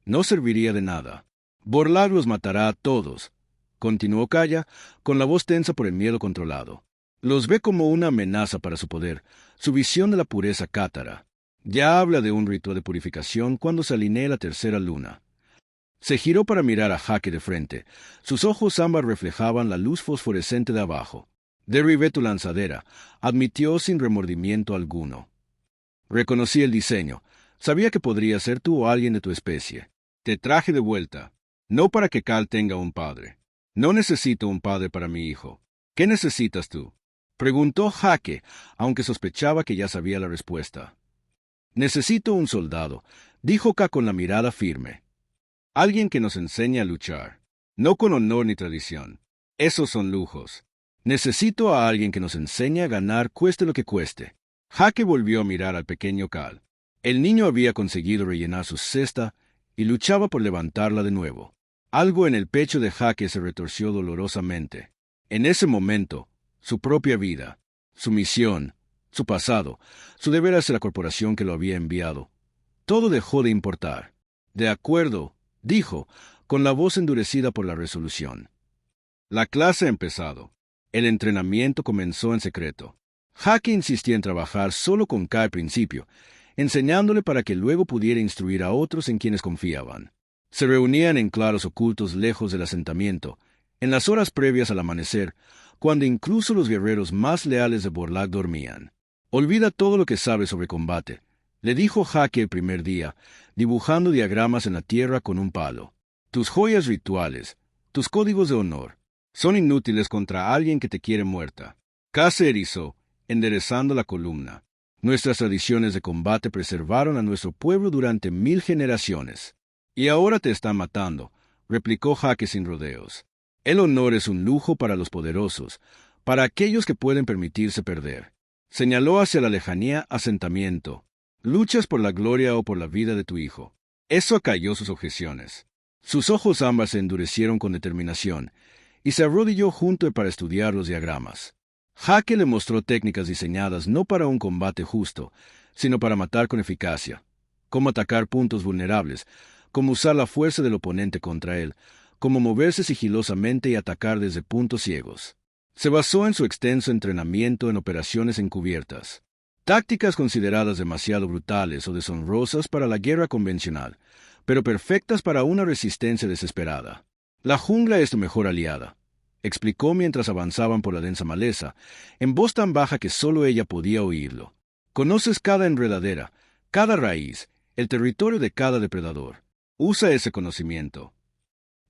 no serviría de nada. «Borlaug los matará a todos», continuó Kaya, con la voz tensa por el miedo controlado. «Los ve como una amenaza para su poder, su visión de la pureza cátara. Ya habla de un ritual de purificación cuando se alinee la tercera luna». Se giró para mirar a Jake de frente. Sus ojos ámbar reflejaban la luz fosforescente de abajo. «Derribé tu lanzadera», admitió sin remordimiento alguno. «Reconocí el diseño. Sabía que podría ser tú o alguien de tu especie. Te traje de vuelta. No para que Cal tenga un padre. No necesito un padre para mi hijo. ¿Qué necesitas tú?», preguntó Jake, aunque sospechaba que ya sabía la respuesta. «Necesito un soldado», dijo K con la mirada firme. «Alguien que nos enseñe a luchar. No con honor ni tradición. Esos son lujos. Necesito a alguien que nos enseñe a ganar cueste lo que cueste». Jake volvió a mirar al pequeño Cal. El niño había conseguido rellenar su cesta y luchaba por levantarla de nuevo. Algo en el pecho de Jake se retorció dolorosamente. En ese momento, su propia vida, su misión, su pasado, su deber hacia la corporación que lo había enviado. Todo dejó de importar. De acuerdo, dijo, con la voz endurecida por la resolución. La clase ha empezado. El entrenamiento comenzó en secreto. Hake insistía en trabajar solo con K al principio, enseñándole para que luego pudiera instruir a otros en quienes confiaban. Se reunían en claros ocultos lejos del asentamiento, en las horas previas al amanecer, cuando incluso los guerreros más leales de Borlaug dormían. Olvida todo lo que sabes sobre combate, le dijo Hake el primer día, dibujando diagramas en la tierra con un palo. Tus joyas rituales, tus códigos de honor, son inútiles contra alguien que te quiere muerta. K se erizó, enderezando la columna. Nuestras tradiciones de combate preservaron a nuestro pueblo durante 1000 generaciones. Y ahora te están matando, replicó Hake sin rodeos. El honor es un lujo para los poderosos, para aquellos que pueden permitirse perder. Señaló hacia la lejanía asentamiento. ¿Luchas por la gloria o por la vida de tu hijo? Eso acalló sus objeciones. Sus ojos ambas se endurecieron con determinación, y se arrodilló junto a él para estudiar los diagramas. Hake le mostró técnicas diseñadas no para un combate justo, sino para matar con eficacia. Cómo atacar puntos vulnerables, cómo usar la fuerza del oponente contra él, cómo moverse sigilosamente y atacar desde puntos ciegos. Se basó en su extenso entrenamiento en operaciones encubiertas. Tácticas consideradas demasiado brutales o deshonrosas para la guerra convencional, pero perfectas para una resistencia desesperada. La jungla es tu mejor aliada, explicó mientras avanzaban por la densa maleza, en voz tan baja que solo ella podía oírlo. Conoces cada enredadera, cada raíz, el territorio de cada depredador. Usa ese conocimiento.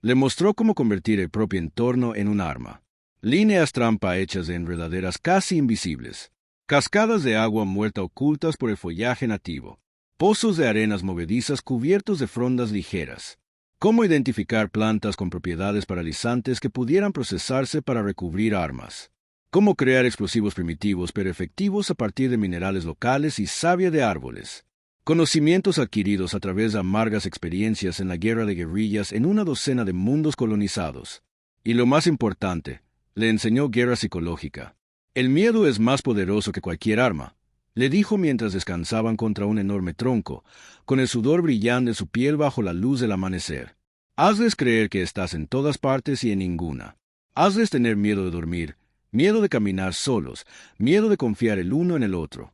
Le mostró cómo convertir el propio entorno en un arma. Líneas trampa hechas de enredaderas casi invisibles. Cascadas de agua muerta ocultas por el follaje nativo. Pozos de arenas movedizas cubiertos de frondas ligeras. Cómo identificar plantas con propiedades paralizantes que pudieran procesarse para recubrir armas. Cómo crear explosivos primitivos pero efectivos a partir de minerales locales y savia de árboles. Conocimientos adquiridos a través de amargas experiencias en la guerra de guerrillas en una docena de mundos colonizados. Y lo más importante, le enseñó guerra psicológica. El miedo es más poderoso que cualquier arma, le dijo mientras descansaban contra un enorme tronco, con el sudor brillando en su piel bajo la luz del amanecer. Hazles creer que estás en todas partes y en ninguna. Hazles tener miedo de dormir, miedo de caminar solos, miedo de confiar el uno en el otro.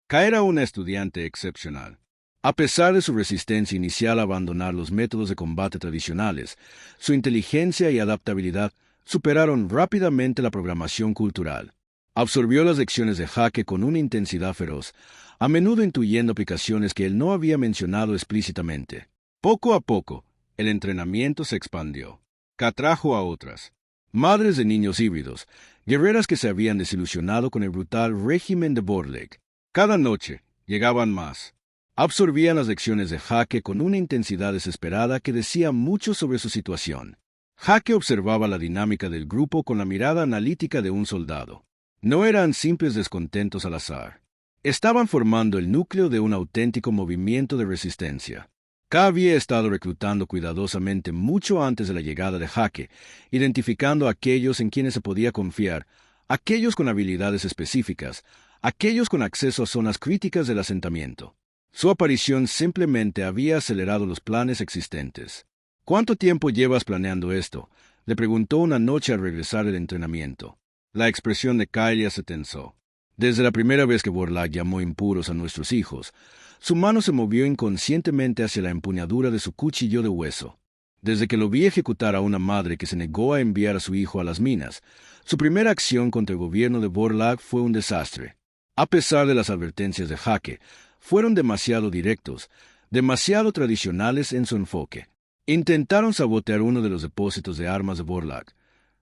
K era una estudiante excepcional. A pesar de su resistencia inicial a abandonar los métodos de combate tradicionales, su inteligencia y adaptabilidad superaron rápidamente la programación cultural. Absorbió las lecciones de Hake con una intensidad feroz, a menudo intuyendo aplicaciones que él no había mencionado explícitamente. Poco a poco, el entrenamiento se expandió. K atrajo a otras. Madres de niños híbridos, guerreras que se habían desilusionado con el brutal régimen de Borlaug. Cada noche, llegaban más. Absorbían las lecciones de Hake con una intensidad desesperada que decía mucho sobre su situación. Hake observaba la dinámica del grupo con la mirada analítica de un soldado. No eran simples descontentos al azar. Estaban formando el núcleo de un auténtico movimiento de resistencia. K había estado reclutando cuidadosamente mucho antes de la llegada de Hake, identificando a aquellos en quienes se podía confiar, aquellos con habilidades específicas, aquellos con acceso a zonas críticas del asentamiento. Su aparición simplemente había acelerado los planes existentes. ¿Cuánto tiempo llevas planeando esto?, le preguntó una noche al regresar del entrenamiento. La expresión de Kailia se tensó. Desde la primera vez que Borlaug llamó impuros a nuestros hijos, su mano se movió inconscientemente hacia la empuñadura de su cuchillo de hueso. Desde que lo vi ejecutar a una madre que se negó a enviar a su hijo a las minas, su primera acción contra el gobierno de Borlaug fue un desastre. A pesar de las advertencias de Hake, fueron demasiado directos, demasiado tradicionales en su enfoque. Intentaron sabotear uno de los depósitos de armas de Borlaug,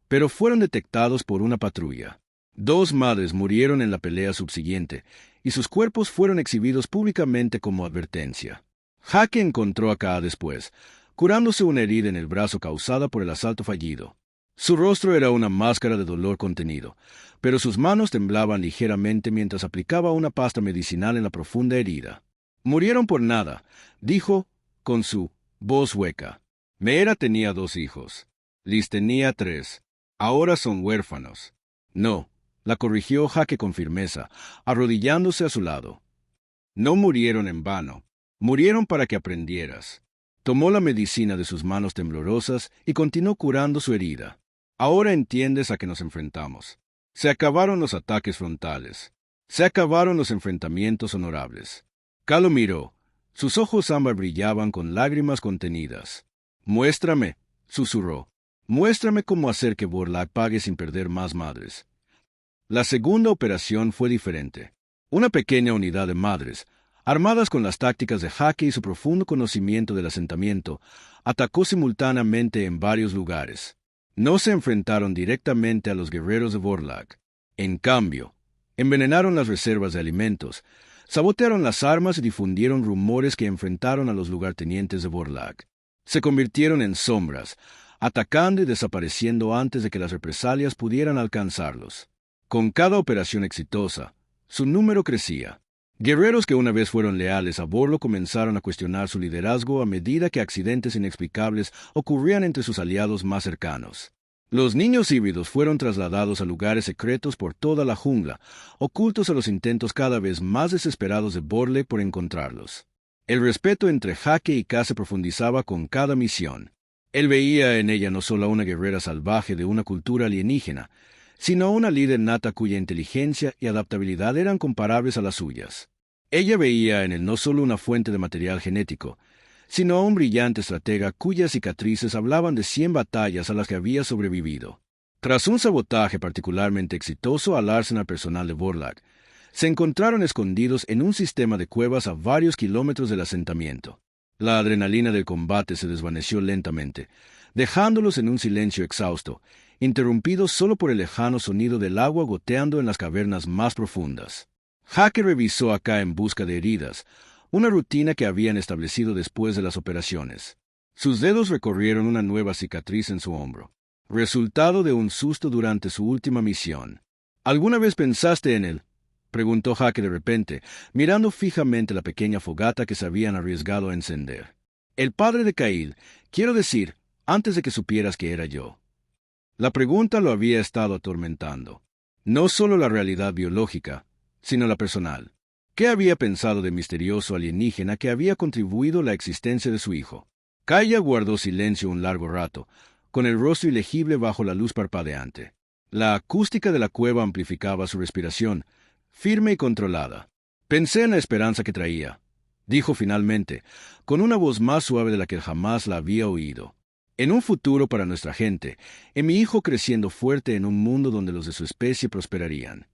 pero fueron detectados por una patrulla. 2 madres murieron en la pelea subsiguiente, y sus cuerpos fueron exhibidos públicamente como advertencia. Hake encontró a K después, curándose una herida en el brazo causada por el asalto fallido. Su rostro era una máscara de dolor contenido, pero sus manos temblaban ligeramente mientras aplicaba una pasta medicinal en la profunda herida. «Murieron por nada», dijo, con su voz hueca. «Meera tenía 2 hijos. Liz tenía 3. Ahora son huérfanos». «No», la corrigió Hake con firmeza, arrodillándose a su lado. No murieron en vano. Murieron para que aprendieras. Tomó la medicina de sus manos temblorosas y continuó curando su herida. Ahora entiendes a qué nos enfrentamos. Se acabaron los ataques frontales. Se acabaron los enfrentamientos honorables. Kaa lo miró. Sus ojos ámbar brillaban con lágrimas contenidas. Muéstrame, susurró. Muéstrame cómo hacer que Vorlak pague sin perder más madres. La segunda operación fue diferente. Una pequeña unidad de madres, armadas con las tácticas de Hake y su profundo conocimiento del asentamiento, atacó simultáneamente en varios lugares. No se enfrentaron directamente a los guerreros de Vorlak. En cambio, envenenaron las reservas de alimentos, sabotearon las armas y difundieron rumores que enfrentaron a los lugartenientes de Vorlak. Se convirtieron en sombras, atacando y desapareciendo antes de que las represalias pudieran alcanzarlos. Con cada operación exitosa, su número crecía. Guerreros que una vez fueron leales a Vorlo comenzaron a cuestionar su liderazgo a medida que accidentes inexplicables ocurrían entre sus aliados más cercanos. Los niños híbridos fueron trasladados a lugares secretos por toda la jungla, ocultos a los intentos cada vez más desesperados de Vorle por encontrarlos. El respeto entre Hake y Kaa se profundizaba con cada misión. Él veía en ella no solo a una guerrera salvaje de una cultura alienígena, sino a una líder nata cuya inteligencia y adaptabilidad eran comparables a las suyas. Ella veía en él no solo una fuente de material genético, sino a un brillante estratega cuyas cicatrices hablaban de 100 batallas a las que había sobrevivido. Tras un sabotaje particularmente exitoso al arsenal personal de Vorlak, se encontraron escondidos en un sistema de cuevas a varios kilómetros del asentamiento. La adrenalina del combate se desvaneció lentamente, dejándolos en un silencio exhausto, interrumpido solo por el lejano sonido del agua goteando en las cavernas más profundas. Hake revisó a Kaa en busca de heridas, una rutina que habían establecido después de las operaciones. Sus dedos recorrieron una nueva cicatriz en su hombro, resultado de un susto durante su última misión. ¿Alguna vez pensaste en él?, preguntó Hake de repente, mirando fijamente la pequeña fogata que se habían arriesgado a encender. El padre de Kail, quiero decir, antes de que supieras que era yo. La pregunta lo había estado atormentando. No solo la realidad biológica, sino la personal. ¿Qué había pensado de misterioso alienígena que había contribuido a la existencia de su hijo? Kaya guardó silencio un largo rato, con el rostro ilegible bajo la luz parpadeante. La acústica de la cueva amplificaba su respiración, firme y controlada. Pensé en la esperanza que traía, dijo finalmente, con una voz más suave de la que jamás la había oído. En un futuro para nuestra gente, en mi hijo creciendo fuerte en un mundo donde los de su especie prosperarían.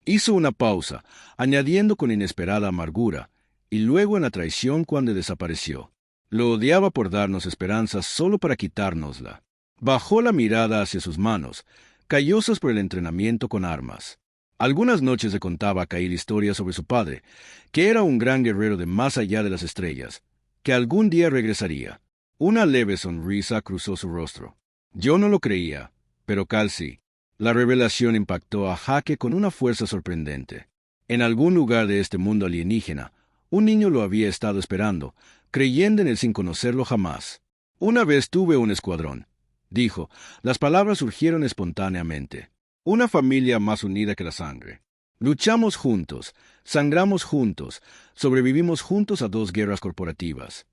Hizo una pausa, añadiendo con inesperada amargura, y luego en la traición cuando desapareció. Lo odiaba por darnos esperanza solo para quitárnosla. Bajó la mirada hacia sus manos, callosas por el entrenamiento con armas. Algunas noches le contaba a Kail historias sobre su padre, que era un gran guerrero de más allá de las estrellas, que algún día regresaría. Una leve sonrisa cruzó su rostro. Yo no lo creía, pero Kaa sí. La revelación impactó a Hake con una fuerza sorprendente. En algún lugar de este mundo alienígena, un niño lo había estado esperando, creyendo en él sin conocerlo jamás. Una vez tuve un escuadrón, dijo. Las palabras surgieron espontáneamente. Una familia más unida que la sangre. Luchamos juntos, sangramos juntos, sobrevivimos juntos a 2 guerras corporativas.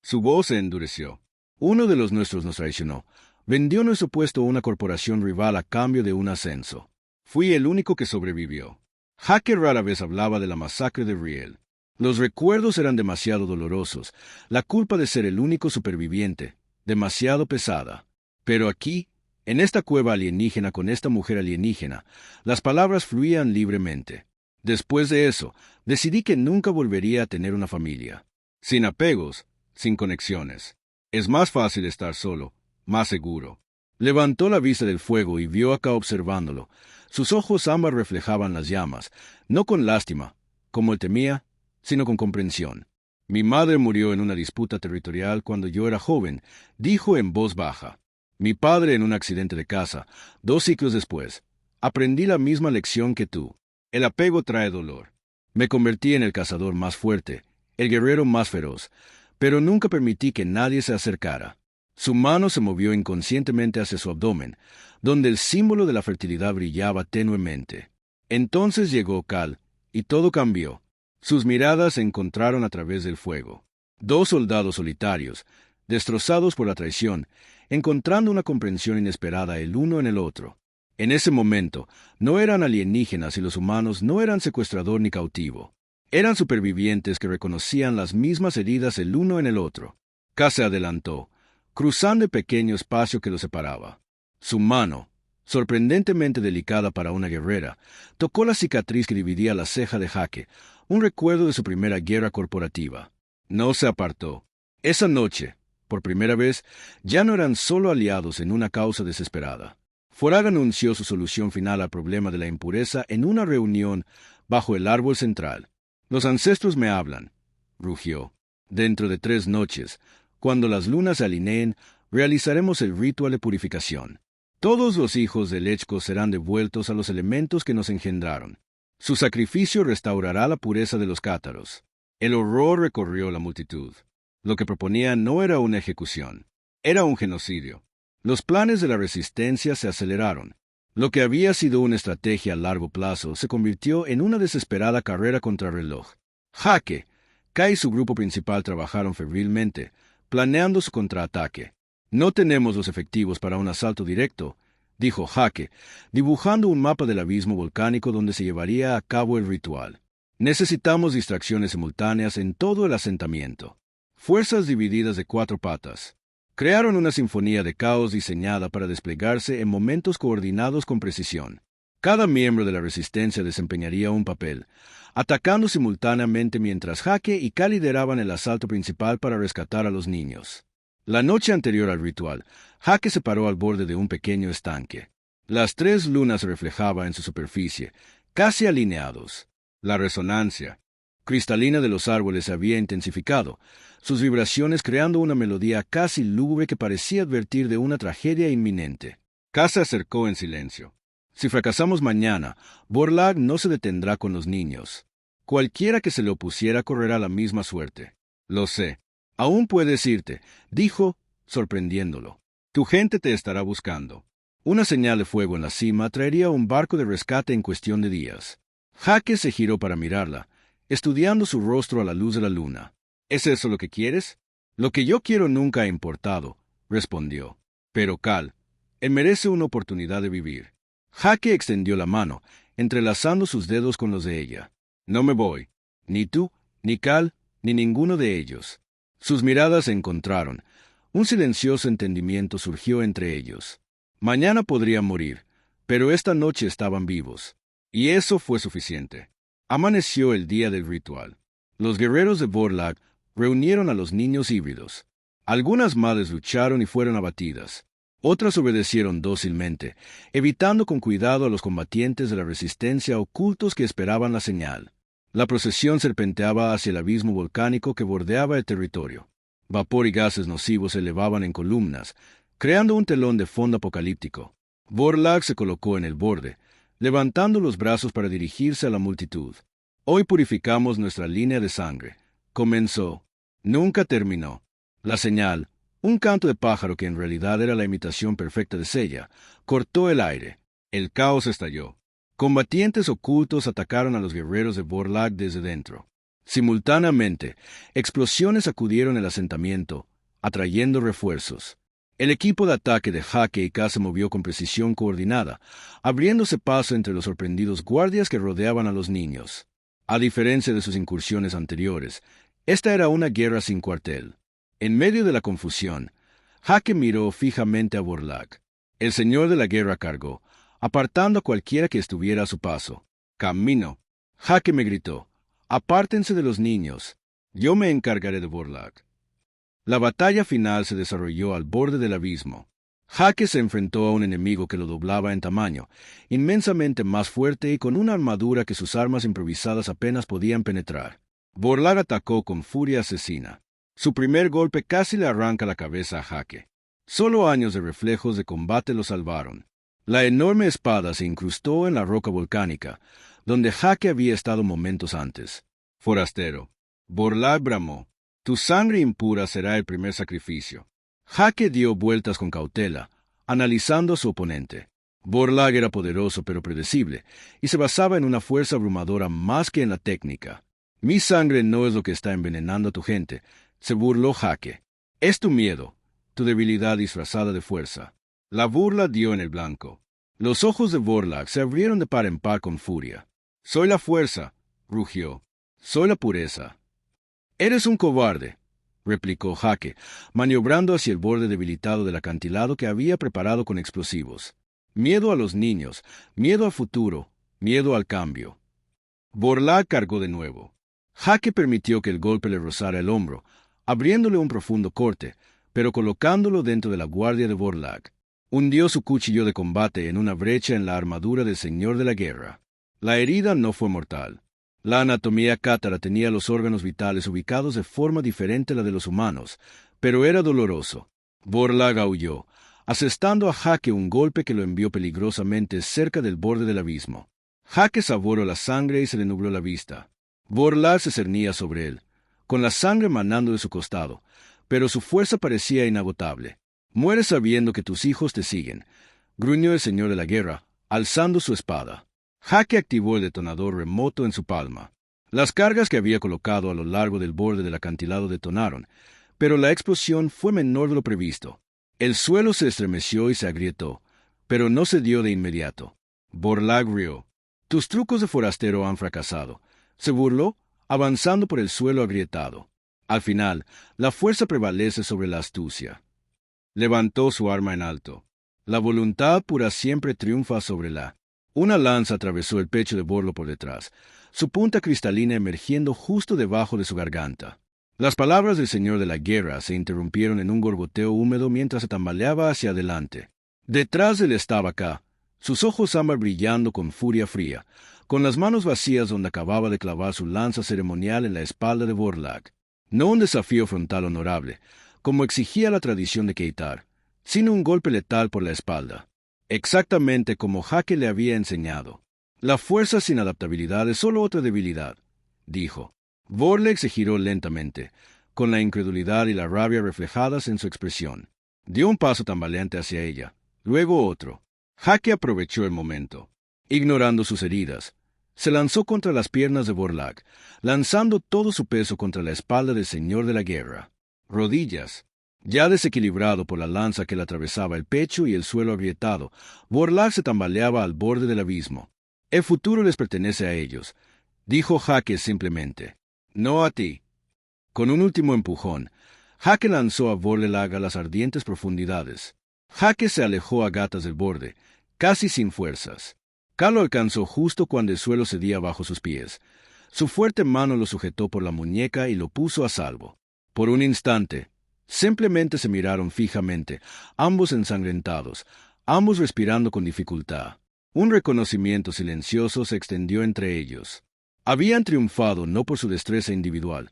Su voz se endureció. Uno de los nuestros nos traicionó. Vendió nuestro puesto a una corporación rival a cambio de un ascenso. Fui el único que sobrevivió. Hake rara vez hablaba de la masacre de Riel. Los recuerdos eran demasiado dolorosos, la culpa de ser el único superviviente, demasiado pesada. Pero aquí, en esta cueva alienígena con esta mujer alienígena, las palabras fluían libremente. Después de eso, decidí que nunca volvería a tener una familia. Sin apegos, sin conexiones. Es más fácil estar solo, más seguro. Levantó la vista del fuego y vio a Kaa observándolo. Sus ojos ámbar reflejaban las llamas, no con lástima, como él temía, sino con comprensión. Mi madre murió en una disputa territorial cuando yo era joven, dijo en voz baja. Mi padre en un accidente de caza, 2 ciclos después. Aprendí la misma lección que tú. El apego trae dolor. Me convertí en el cazador más fuerte, el guerrero más feroz, pero nunca permití que nadie se acercara. Su mano se movió inconscientemente hacia su abdomen, donde el símbolo de la fertilidad brillaba tenuemente. Entonces llegó Cal, y todo cambió. Sus miradas se encontraron a través del fuego. Dos soldados solitarios, destrozados por la traición, encontrando una comprensión inesperada el uno en el otro. En ese momento, no eran alienígenas y los humanos no eran secuestrador ni cautivo. Eran supervivientes que reconocían las mismas heridas el uno en el otro. Cal se adelantó, cruzando el pequeño espacio que los separaba. Su mano, sorprendentemente delicada para una guerrera, tocó la cicatriz que dividía la ceja de Jake, un recuerdo de su primera guerra corporativa. No se apartó. Esa noche, por primera vez, ya no eran solo aliados en una causa desesperada. Forag anunció su solución final al problema de la impureza en una reunión bajo el árbol central. «Los ancestros me hablan», rugió. «Dentro de 3 noches, cuando las lunas se alineen, realizaremos el ritual de purificación. Todos los hijos de Lechko serán devueltos a los elementos que nos engendraron. Su sacrificio restaurará la pureza de los cátaros». El horror recorrió la multitud. Lo que proponía no era una ejecución, era un genocidio. Los planes de la resistencia se aceleraron. Lo que había sido una estrategia a largo plazo se convirtió en una desesperada carrera contrarreloj. Jake, Kai y su grupo principal trabajaron febrilmente, planeando su contraataque. «No tenemos los efectivos para un asalto directo», dijo Jake, dibujando un mapa del abismo volcánico donde se llevaría a cabo el ritual. «Necesitamos distracciones simultáneas en todo el asentamiento. Fuerzas divididas de 4 patas. Crearon una sinfonía de caos diseñada para desplegarse en momentos coordinados con precisión. Cada miembro de la resistencia desempeñaría un papel, atacando simultáneamente mientras Jake y Cal lideraban el asalto principal para rescatar a los niños. La noche anterior al ritual, Jake se paró al borde de un pequeño estanque. Las 3 lunas se reflejaban en su superficie, casi alineados. La resonancia cristalina de los árboles se había intensificado, sus vibraciones creando una melodía casi lúgubre que parecía advertir de una tragedia inminente. Cal se acercó en silencio. «Si fracasamos mañana, Vorlag no se detendrá con los niños. Cualquiera que se le opusiera correrá la misma suerte». «Lo sé. Aún puedes irte», dijo, sorprendiéndolo. «Tu gente te estará buscando. Una señal de fuego en la cima traería un barco de rescate en cuestión de días». Jake se giró para mirarla, estudiando su rostro a la luz de la luna. «¿Es eso lo que quieres?» «Lo que yo quiero nunca ha importado», respondió. «Pero Cal, él merece una oportunidad de vivir». Jake extendió la mano, entrelazando sus dedos con los de ella. «No me voy. Ni tú, ni Cal, ni ninguno de ellos». Sus miradas se encontraron. Un silencioso entendimiento surgió entre ellos. Mañana podrían morir, pero esta noche estaban vivos. Y eso fue suficiente. Amaneció el día del ritual. Los guerreros de Vorlag reunieron a los niños híbridos. Algunas madres lucharon y fueron abatidas. Otras obedecieron dócilmente, evitando con cuidado a los combatientes de la resistencia ocultos que esperaban la señal. La procesión serpenteaba hacia el abismo volcánico que bordeaba el territorio. Vapor y gases nocivos se elevaban en columnas, creando un telón de fondo apocalíptico. Vorlag se colocó en el borde, levantando los brazos para dirigirse a la multitud. «Hoy purificamos nuestra línea de sangre». Comenzó. Nunca terminó. La señal, un canto de pájaro que en realidad era la imitación perfecta de Sella, cortó el aire. El caos estalló. Combatientes ocultos atacaron a los guerreros de Vorlag desde dentro. Simultáneamente, explosiones sacudieron el asentamiento, atrayendo refuerzos. El equipo de ataque de Jake y Cal se movió con precisión coordinada, abriéndose paso entre los sorprendidos guardias que rodeaban a los niños. A diferencia de sus incursiones anteriores, esta era una guerra sin cuartel. En medio de la confusión, Jake miró fijamente a Vorlag. El señor de la guerra cargó, apartando a cualquiera que estuviera a su paso. «Camino». Jake me gritó. «Apártense de los niños. Yo me encargaré de Vorlag». La batalla final se desarrolló al borde del abismo. Jake se enfrentó a un enemigo que lo doblaba en tamaño, inmensamente más fuerte y con una armadura que sus armas improvisadas apenas podían penetrar. Vorlag atacó con furia asesina. Su primer golpe casi le arranca la cabeza a Jake. Solo años de reflejos de combate lo salvaron. La enorme espada se incrustó en la roca volcánica, donde Jake había estado momentos antes. «Forastero», Vorlag bramó, «tu sangre impura será el primer sacrificio». Jaque dio vueltas con cautela, analizando a su oponente. Borlag era poderoso pero predecible, y se basaba en una fuerza abrumadora más que en la técnica. Mi sangre no es lo que está envenenando a tu gente, se burló Jaque. Es tu miedo, tu debilidad disfrazada de fuerza. La burla dio en el blanco. Los ojos de Borlag se abrieron de par en par con furia. Soy la fuerza, rugió. Soy la pureza. Eres un cobarde, replicó Jaque, maniobrando hacia el borde debilitado del acantilado que había preparado con explosivos. Miedo a los niños, miedo al futuro, miedo al cambio. Borlag cargó de nuevo. Jaque permitió que el golpe le rozara el hombro, abriéndole un profundo corte, pero colocándolo dentro de la guardia de Borlag. Hundió su cuchillo de combate en una brecha en la armadura del señor de la guerra. La herida no fue mortal. La anatomía cátara tenía los órganos vitales ubicados de forma diferente a la de los humanos, pero era doloroso. Borlag aulló, asestando a Jaque un golpe que lo envió peligrosamente cerca del borde del abismo. Jaque saboreó la sangre y se le nubló la vista. Borlag se cernía sobre él, con la sangre manando de su costado, pero su fuerza parecía inagotable. Mueres sabiendo que tus hijos te siguen, gruñó el señor de la guerra, alzando su espada. Jaque activó el detonador remoto en su palma. Las cargas que había colocado a lo largo del borde del acantilado detonaron, pero la explosión fue menor de lo previsto. El suelo se estremeció y se agrietó, pero no se dio de inmediato. Borlag rió. Tus trucos de forastero han fracasado, se burló, avanzando por el suelo agrietado. Al final, la fuerza prevalece sobre la astucia. Levantó su arma en alto. La voluntad pura siempre triunfa sobre la. Una lanza atravesó el pecho de Borlo por detrás, su punta cristalina emergiendo justo debajo de su garganta. Las palabras del señor de la guerra se interrumpieron en un gorgoteo húmedo mientras se tambaleaba hacia adelante. Detrás de él estaba acá, sus ojos ámbar brillando con furia fría, con las manos vacías donde acababa de clavar su lanza ceremonial en la espalda de Borlag. No un desafío frontal honorable, como exigía la tradición de Keitar, sino un golpe letal por la espalda. Exactamente como Jaque le había enseñado. La fuerza sin adaptabilidad es solo otra debilidad, dijo. Borlag se giró lentamente, con la incredulidad y la rabia reflejadas en su expresión. Dio un paso tambaleante hacia ella, luego otro. Jaque aprovechó el momento. Ignorando sus heridas, se lanzó contra las piernas de Borlag, lanzando todo su peso contra la espalda del señor de la guerra. Rodillas. Ya desequilibrado por la lanza que le atravesaba el pecho y el suelo agrietado, Borlag se tambaleaba al borde del abismo. El futuro les pertenece a ellos, dijo Jaque simplemente. No a ti. Con un último empujón, Jaque lanzó a Borlag a las ardientes profundidades. Jaque se alejó a gatas del borde, casi sin fuerzas. Cal lo alcanzó justo cuando el suelo cedía bajo sus pies. Su fuerte mano lo sujetó por la muñeca y lo puso a salvo. Por un instante, simplemente se miraron fijamente, ambos ensangrentados, ambos respirando con dificultad. Un reconocimiento silencioso se extendió entre ellos. Habían triunfado no por su destreza individual,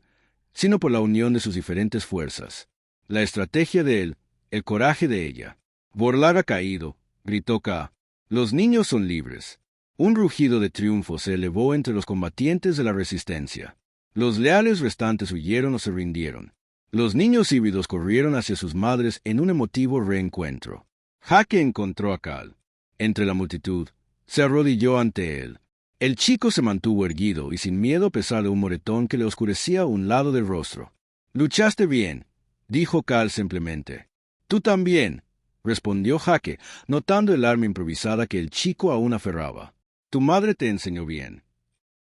sino por la unión de sus diferentes fuerzas. La estrategia de él, el coraje de ella. Borlag ha caído, gritó Ka. Los niños son libres. Un rugido de triunfo se elevó entre los combatientes de la resistencia. Los leales restantes huyeron o se rindieron. Los niños híbridos corrieron hacia sus madres en un emotivo reencuentro. Jaque encontró a Cal. Entre la multitud, se arrodilló ante él. El chico se mantuvo erguido y sin miedo a pesar de un moretón que le oscurecía un lado del rostro. «Luchaste bien», dijo Cal simplemente. «Tú también», respondió Jaque, notando el arma improvisada que el chico aún aferraba. «Tu madre te enseñó bien».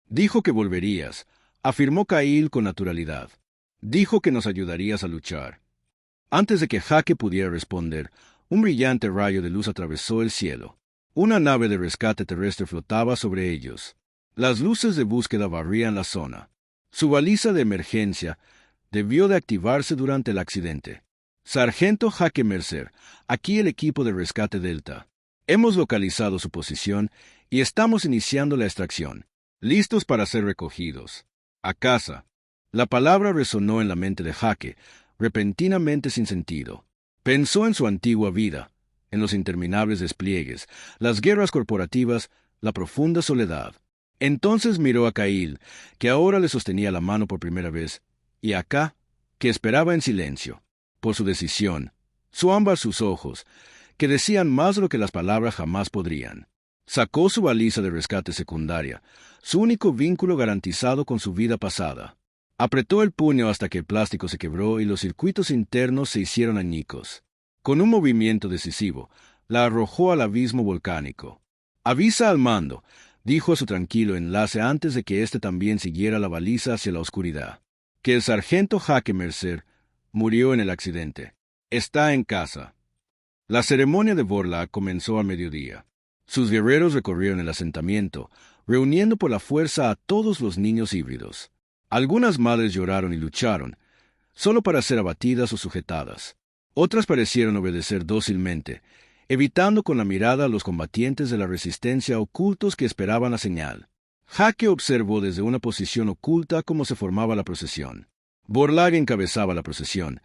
«Dijo que volverías», afirmó Cail con naturalidad. «Dijo que nos ayudarías a luchar». Antes de que Jaque pudiera responder, un brillante rayo de luz atravesó el cielo. Una nave de rescate terrestre flotaba sobre ellos. Las luces de búsqueda barrían la zona. Su baliza de emergencia debió de activarse durante el accidente. «Sargento Jaque Mercer, aquí el equipo de rescate Delta. Hemos localizado su posición y estamos iniciando la extracción. Listos para ser recogidos. A casa». La palabra resonó en la mente de Jaque, repentinamente sin sentido. Pensó en su antigua vida, en los interminables despliegues, las guerras corporativas, la profunda soledad. Entonces miró a Cail, que ahora le sostenía la mano por primera vez, y a Ka, que esperaba en silencio. Por su decisión, Su ámbar sus ojos, que decían más de lo que las palabras jamás podrían. Sacó su baliza de rescate secundaria, su único vínculo garantizado con su vida pasada. Apretó el puño hasta que el plástico se quebró y los circuitos internos se hicieron añicos. Con un movimiento decisivo, la arrojó al abismo volcánico. «Avisa al mando», dijo a su tranquilo enlace antes de que éste también siguiera la baliza hacia la oscuridad. «Que el sargento Jake Mercer murió en el accidente. Está en casa». La ceremonia de Vorlag comenzó a mediodía. Sus guerreros recorrieron el asentamiento, reuniendo por la fuerza a todos los niños híbridos. Algunas madres lloraron y lucharon, solo para ser abatidas o sujetadas. Otras parecieron obedecer dócilmente, evitando con la mirada a los combatientes de la resistencia ocultos que esperaban la señal. Jake observó desde una posición oculta cómo se formaba la procesión. Vorlag encabezaba la procesión,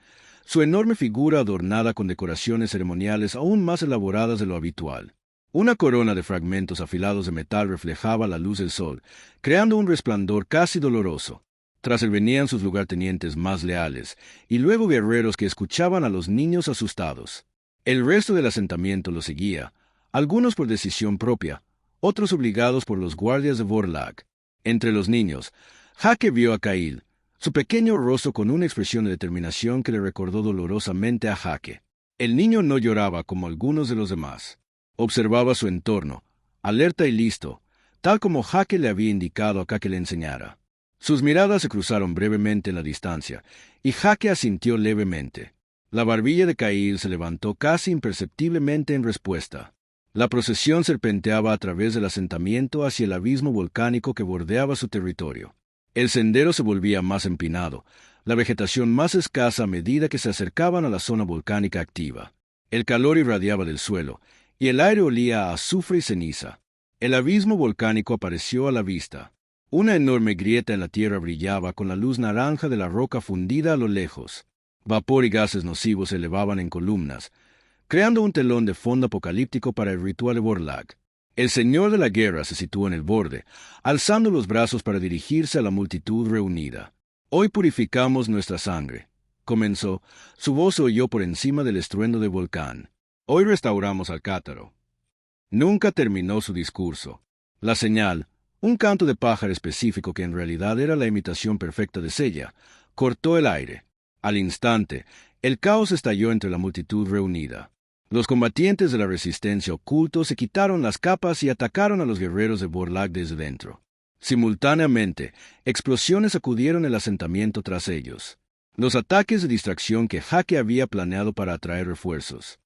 su enorme figura adornada con decoraciones ceremoniales aún más elaboradas de lo habitual. Una corona de fragmentos afilados de metal reflejaba la luz del sol, creando un resplandor casi doloroso. Tras él venían sus lugartenientes más leales, y luego guerreros que escuchaban a los niños asustados. El resto del asentamiento lo seguía, algunos por decisión propia, otros obligados por los guardias de Vorlag. Entre los niños, Jake vio a Kail, su pequeño rostro con una expresión de determinación que le recordó dolorosamente a Jake. El niño no lloraba como algunos de los demás. Observaba su entorno, alerta y listo, tal como Jake le había indicado a que le enseñara. Sus miradas se cruzaron brevemente en la distancia, y Jake asintió levemente. La barbilla de Kail se levantó casi imperceptiblemente en respuesta. La procesión serpenteaba a través del asentamiento hacia el abismo volcánico que bordeaba su territorio. El sendero se volvía más empinado, la vegetación más escasa a medida que se acercaban a la zona volcánica activa. El calor irradiaba del suelo, y el aire olía a azufre y ceniza. El abismo volcánico apareció a la vista. Una enorme grieta en la tierra brillaba con la luz naranja de la roca fundida a lo lejos. Vapor y gases nocivos se elevaban en columnas, creando un telón de fondo apocalíptico para el ritual de Vorlag. El señor de la guerra se situó en el borde, alzando los brazos para dirigirse a la multitud reunida. «Hoy purificamos nuestra sangre», comenzó. Su voz se oyó por encima del estruendo del volcán. «Hoy restauramos al Cátaro». Nunca terminó su discurso. La señal, un canto de pájaro específico que en realidad era la imitación perfecta de Sella, cortó el aire. Al instante, el caos estalló entre la multitud reunida. Los combatientes de la resistencia ocultos se quitaron las capas y atacaron a los guerreros de Vorlag desde dentro. Simultáneamente, explosiones sacudieron el asentamiento tras ellos. Los ataques de distracción que Jake había planeado para atraer refuerzos.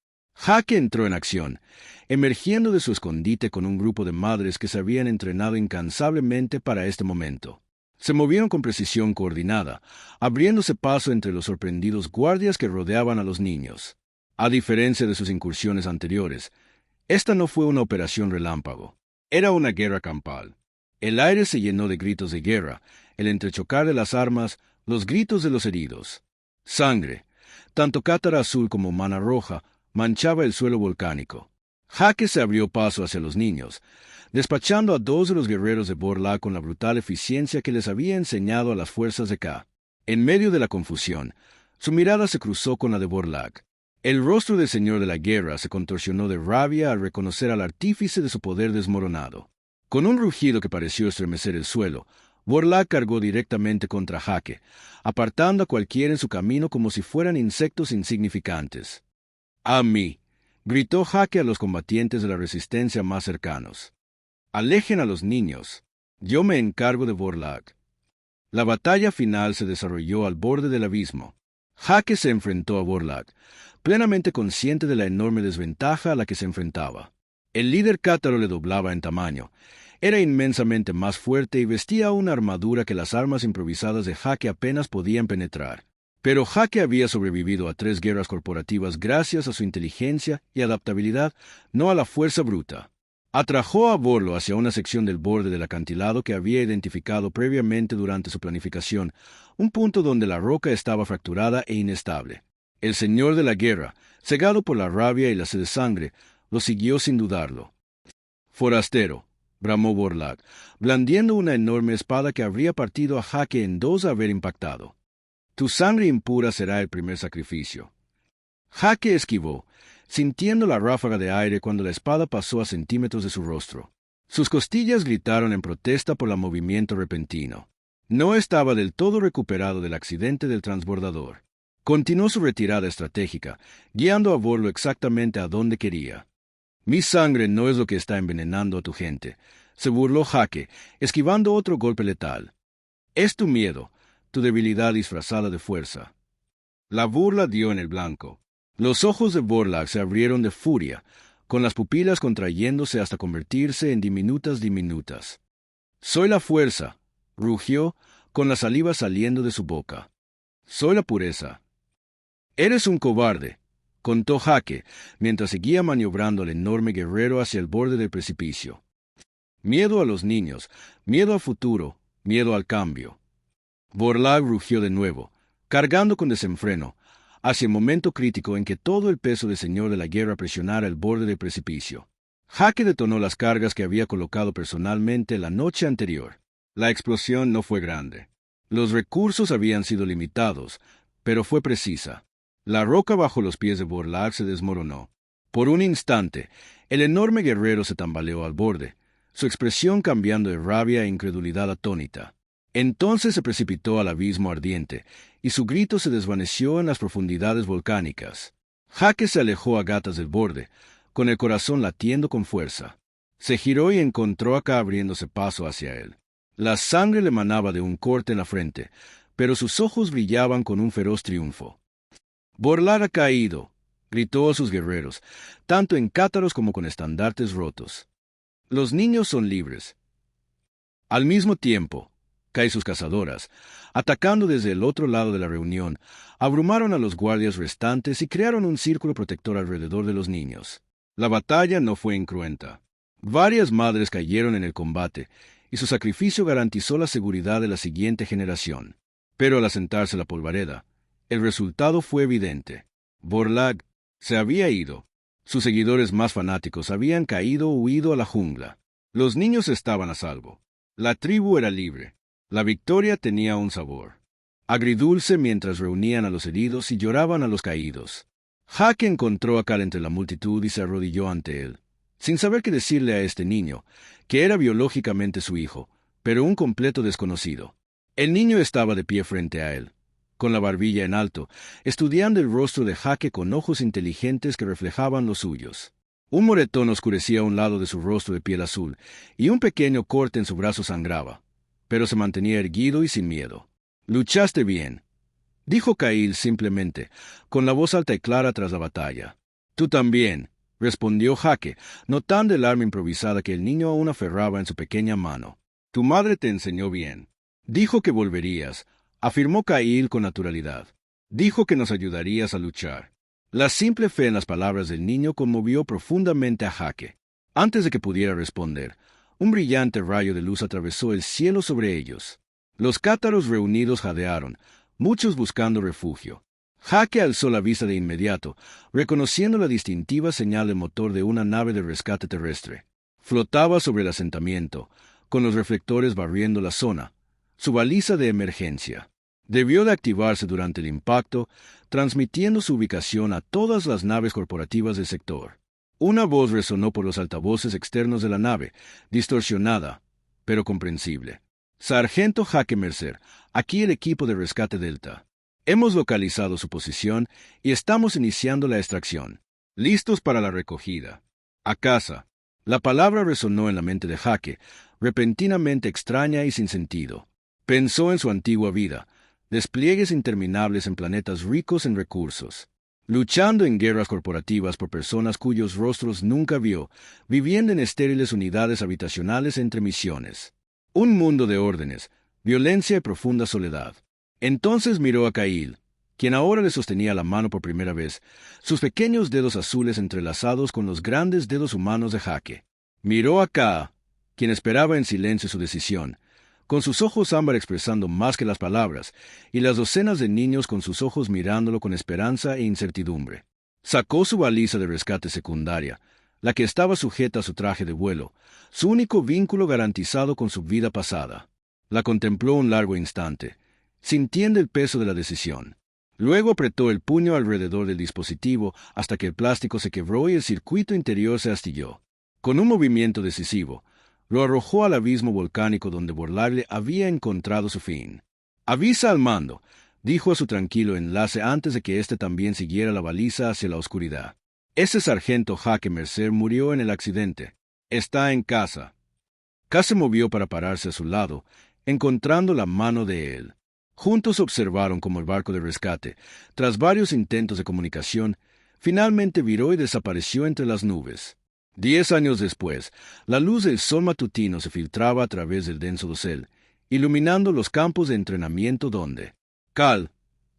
Jake entró en acción, emergiendo de su escondite con un grupo de madres que se habían entrenado incansablemente para este momento. Se movieron con precisión coordinada, abriéndose paso entre los sorprendidos guardias que rodeaban a los niños. A diferencia de sus incursiones anteriores, esta no fue una operación relámpago. Era una guerra campal. El aire se llenó de gritos de guerra, el entrechocar de las armas, los gritos de los heridos. Sangre, tanto cátara azul como mana roja, manchaba el suelo volcánico. Jake se abrió paso hacia los niños, despachando a dos de los guerreros de Vorlag con la brutal eficiencia que les había enseñado a las fuerzas de K. En medio de la confusión, su mirada se cruzó con la de Vorlag. El rostro del señor de la guerra se contorsionó de rabia al reconocer al artífice de su poder desmoronado. Con un rugido que pareció estremecer el suelo, Vorlag cargó directamente contra Jake, apartando a cualquiera en su camino como si fueran insectos insignificantes. «A mí», gritó Jake a los combatientes de la resistencia más cercanos. «Alejen a los niños. Yo me encargo de Vorlag». La batalla final se desarrolló al borde del abismo. Jake se enfrentó a Vorlag, plenamente consciente de la enorme desventaja a la que se enfrentaba. El líder cátaro le doblaba en tamaño. Era inmensamente más fuerte y vestía una armadura que las armas improvisadas de Jake apenas podían penetrar. Pero Jake había sobrevivido a 3 guerras corporativas gracias a su inteligencia y adaptabilidad, no a la fuerza bruta. Atrajo a Vorlo hacia una sección del borde del acantilado que había identificado previamente durante su planificación, un punto donde la roca estaba fracturada e inestable. El señor de la guerra, cegado por la rabia y la sed de sangre, lo siguió sin dudarlo. «Forastero», bramó Vorlag, blandiendo una enorme espada que habría partido a Jake en dos a haber impactado. «Tu sangre impura será el primer sacrificio». Jake esquivó, sintiendo la ráfaga de aire cuando la espada pasó a centímetros de su rostro. Sus costillas gritaron en protesta por el movimiento repentino. No estaba del todo recuperado del accidente del transbordador. Continuó su retirada estratégica, guiando a Borlo exactamente a donde quería. Mi sangre no es lo que está envenenando a tu gente, se burló Jake, esquivando otro golpe letal. Es tu miedo, tu debilidad disfrazada de fuerza. La burla dio en el blanco. Los ojos de Borlaug se abrieron de furia, con las pupilas contrayéndose hasta convertirse en diminutas. Soy la fuerza, rugió, con la saliva saliendo de su boca. Soy la pureza. Eres un cobarde, contó Jake, mientras seguía maniobrando al enorme guerrero hacia el borde del precipicio. Miedo a los niños, miedo al futuro, miedo al cambio. Borlaug rugió de nuevo, cargando con desenfreno, hacia el momento crítico en que todo el peso del señor de la guerra presionara el borde del precipicio. Jake detonó las cargas que había colocado personalmente la noche anterior. La explosión no fue grande. Los recursos habían sido limitados, pero fue precisa. La roca bajo los pies de Borlaug se desmoronó. Por un instante, el enorme guerrero se tambaleó al borde, su expresión cambiando de rabia e incredulidad atónita. Entonces se precipitó al abismo ardiente, y su grito se desvaneció en las profundidades volcánicas. Jake se alejó a gatas del borde, con el corazón latiendo con fuerza. Se giró y encontró a K abriéndose paso hacia él. La sangre le manaba de un corte en la frente, pero sus ojos brillaban con un feroz triunfo. Borlaug ha caído, gritó a sus guerreros, tanto en cátaros como con estandartes rotos. Los niños son libres. Al mismo tiempo, K y sus cazadoras, atacando desde el otro lado de la reunión, abrumaron a los guardias restantes y crearon un círculo protector alrededor de los niños. La batalla no fue incruenta. Varias madres cayeron en el combate, y su sacrificio garantizó la seguridad de la siguiente generación. Pero al asentarse la polvareda, el resultado fue evidente. Borlaug se había ido. Sus seguidores más fanáticos habían caído o huido a la jungla. Los niños estaban a salvo. La tribu era libre. La victoria tenía un sabor agridulce mientras reunían a los heridos y lloraban a los caídos. Jake encontró a Cal entre la multitud y se arrodilló ante él, sin saber qué decirle a este niño, que era biológicamente su hijo, pero un completo desconocido. El niño estaba de pie frente a él, con la barbilla en alto, estudiando el rostro de Jake con ojos inteligentes que reflejaban los suyos. Un moretón oscurecía un lado de su rostro de piel azul, y un pequeño corte en su brazo sangraba, pero se mantenía erguido y sin miedo. «Luchaste bien», dijo Kail simplemente, con la voz alta y clara tras la batalla. «Tú también», respondió Jake, notando el arma improvisada que el niño aún aferraba en su pequeña mano. «Tu madre te enseñó bien. Dijo que volverías», afirmó Kail con naturalidad. «Dijo que nos ayudarías a luchar». La simple fe en las palabras del niño conmovió profundamente a Jake. Antes de que pudiera responder, un brillante rayo de luz atravesó el cielo sobre ellos. Los cátaros reunidos jadearon, muchos buscando refugio. Jake alzó la vista de inmediato, reconociendo la distintiva señal de motor de una nave de rescate terrestre. Flotaba sobre el asentamiento, con los reflectores barriendo la zona, su baliza de emergencia. Debió de activarse durante el impacto, transmitiendo su ubicación a todas las naves corporativas del sector. Una voz resonó por los altavoces externos de la nave, distorsionada, pero comprensible. «Sargento Jake Mercer, aquí el equipo de rescate Delta. Hemos localizado su posición y estamos iniciando la extracción. Listos para la recogida. A casa». La palabra resonó en la mente de Jake, repentinamente extraña y sin sentido. Pensó en su antigua vida, despliegues interminables en planetas ricos en recursos, luchando en guerras corporativas por personas cuyos rostros nunca vio, viviendo en estériles unidades habitacionales entre misiones. Un mundo de órdenes, violencia y profunda soledad. Entonces miró a Kail, quien ahora le sostenía la mano por primera vez, sus pequeños dedos azules entrelazados con los grandes dedos humanos de Jake. Miró a K, quien esperaba en silencio su decisión, con sus ojos ámbar expresando más que las palabras, y las docenas de niños con sus ojos mirándolo con esperanza e incertidumbre. Sacó su baliza de rescate secundaria, la que estaba sujeta a su traje de vuelo, su único vínculo garantizado con su vida pasada. La contempló un largo instante, sintiendo el peso de la decisión. Luego apretó el puño alrededor del dispositivo hasta que el plástico se quebró y el circuito interior se astilló. Con un movimiento decisivo, lo arrojó al abismo volcánico donde Borlagle había encontrado su fin. «Avisa al mando», dijo a su tranquilo enlace antes de que éste también siguiera la baliza hacia la oscuridad. «Ese sargento Jaque Mercer murió en el accidente. Está en casa». K se movió para pararse a su lado, encontrando la mano de él. Juntos observaron cómo el barco de rescate, tras varios intentos de comunicación, finalmente viró y desapareció entre las nubes. 10 años después, la luz del sol matutino se filtraba a través del denso dosel, iluminando los campos de entrenamiento donde Cal,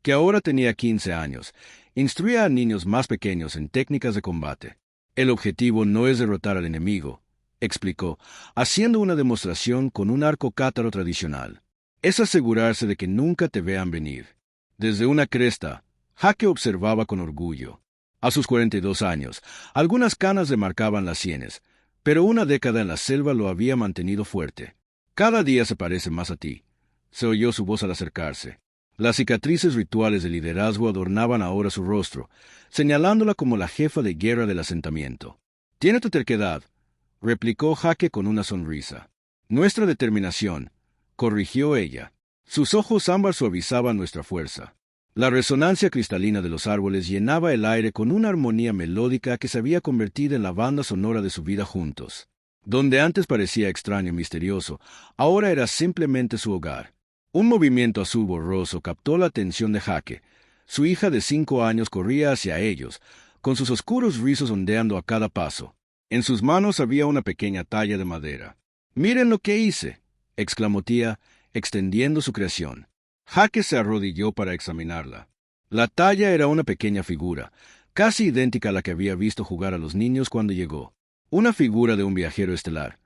que ahora tenía 15 años, instruía a niños más pequeños en técnicas de combate. «El objetivo no es derrotar al enemigo», explicó, haciendo una demostración con un arco cátaro tradicional. «Es asegurarse de que nunca te vean venir». Desde una cresta, Jaque observaba con orgullo. A sus 42 años, algunas canas le marcaban las sienes, pero una década en la selva lo había mantenido fuerte. «Cada día se parece más a ti», se oyó su voz al acercarse. Las cicatrices rituales de liderazgo adornaban ahora su rostro, señalándola como la jefa de guerra del asentamiento. «Tiene tu terquedad», replicó Jaque con una sonrisa. «Nuestra determinación», corrigió ella. Sus ojos ámbar suavizaban nuestra fuerza. La resonancia cristalina de los árboles llenaba el aire con una armonía melódica que se había convertido en la banda sonora de su vida juntos. Donde antes parecía extraño y misterioso, ahora era simplemente su hogar. Un movimiento azul borroso captó la atención de Jaque. Su hija de 5 años corría hacia ellos, con sus oscuros rizos ondeando a cada paso. En sus manos había una pequeña talla de madera. «Miren lo que hice», exclamó tía, extendiendo su creación. Jaque se arrodilló para examinarla. La talla era una pequeña figura, casi idéntica a la que había visto jugar a los niños cuando llegó. Una figura de un viajero estelar,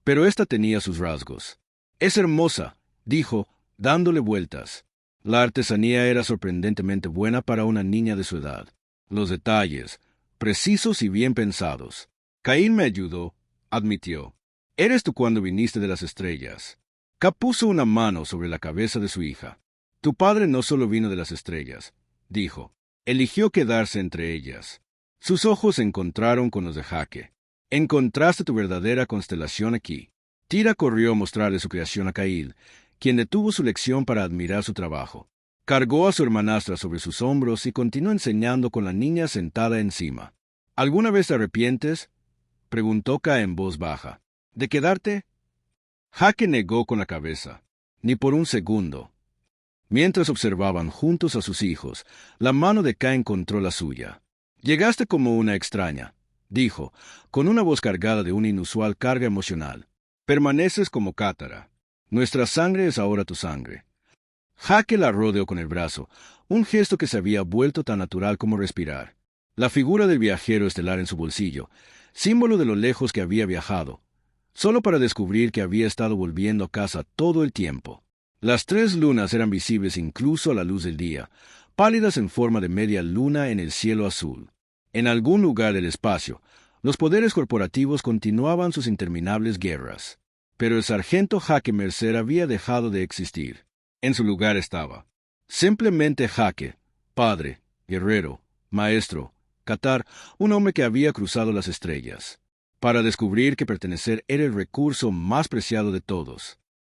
pero ésta tenía sus rasgos. «Es hermosa», dijo, dándole vueltas. La artesanía era sorprendentemente buena para una niña de su edad. Los detalles, precisos y bien pensados. «Caín me ayudó», admitió. «Eres tú cuando viniste de las estrellas». K puso una mano sobre la cabeza de su hija. «Tu padre no solo vino de las estrellas», dijo. «Eligió quedarse entre ellas». Sus ojos se encontraron con los de Jaque. «Encontraste tu verdadera constelación aquí». Tira corrió a mostrarle su creación a Caíl, quien detuvo su lección para admirar su trabajo. Cargó a su hermanastra sobre sus hombros y continuó enseñando con la niña sentada encima. «¿Alguna vez te arrepientes?», preguntó K en voz baja. «¿De quedarte?». Jaque negó con la cabeza. «Ni por un segundo». Mientras observaban juntos a sus hijos, la mano de K encontró la suya. «Llegaste como una extraña», dijo, con una voz cargada de una inusual carga emocional. «Permaneces como cátara. Nuestra sangre es ahora tu sangre». Jaque la rodeó con el brazo, un gesto que se había vuelto tan natural como respirar. La figura del viajero estelar en su bolsillo, símbolo de lo lejos que había viajado, solo para descubrir que había estado volviendo a casa todo el tiempo. Las 3 lunas eran visibles incluso a la luz del día, pálidas en forma de media luna en el cielo azul. En algún lugar del espacio, los poderes corporativos continuaban sus interminables guerras. Pero el sargento Jaque Mercer había dejado de existir. En su lugar estaba simplemente Jaque, padre, guerrero, maestro, Catar, un hombre que había cruzado las estrellas, para descubrir que pertenecer era el recurso más preciado de todos.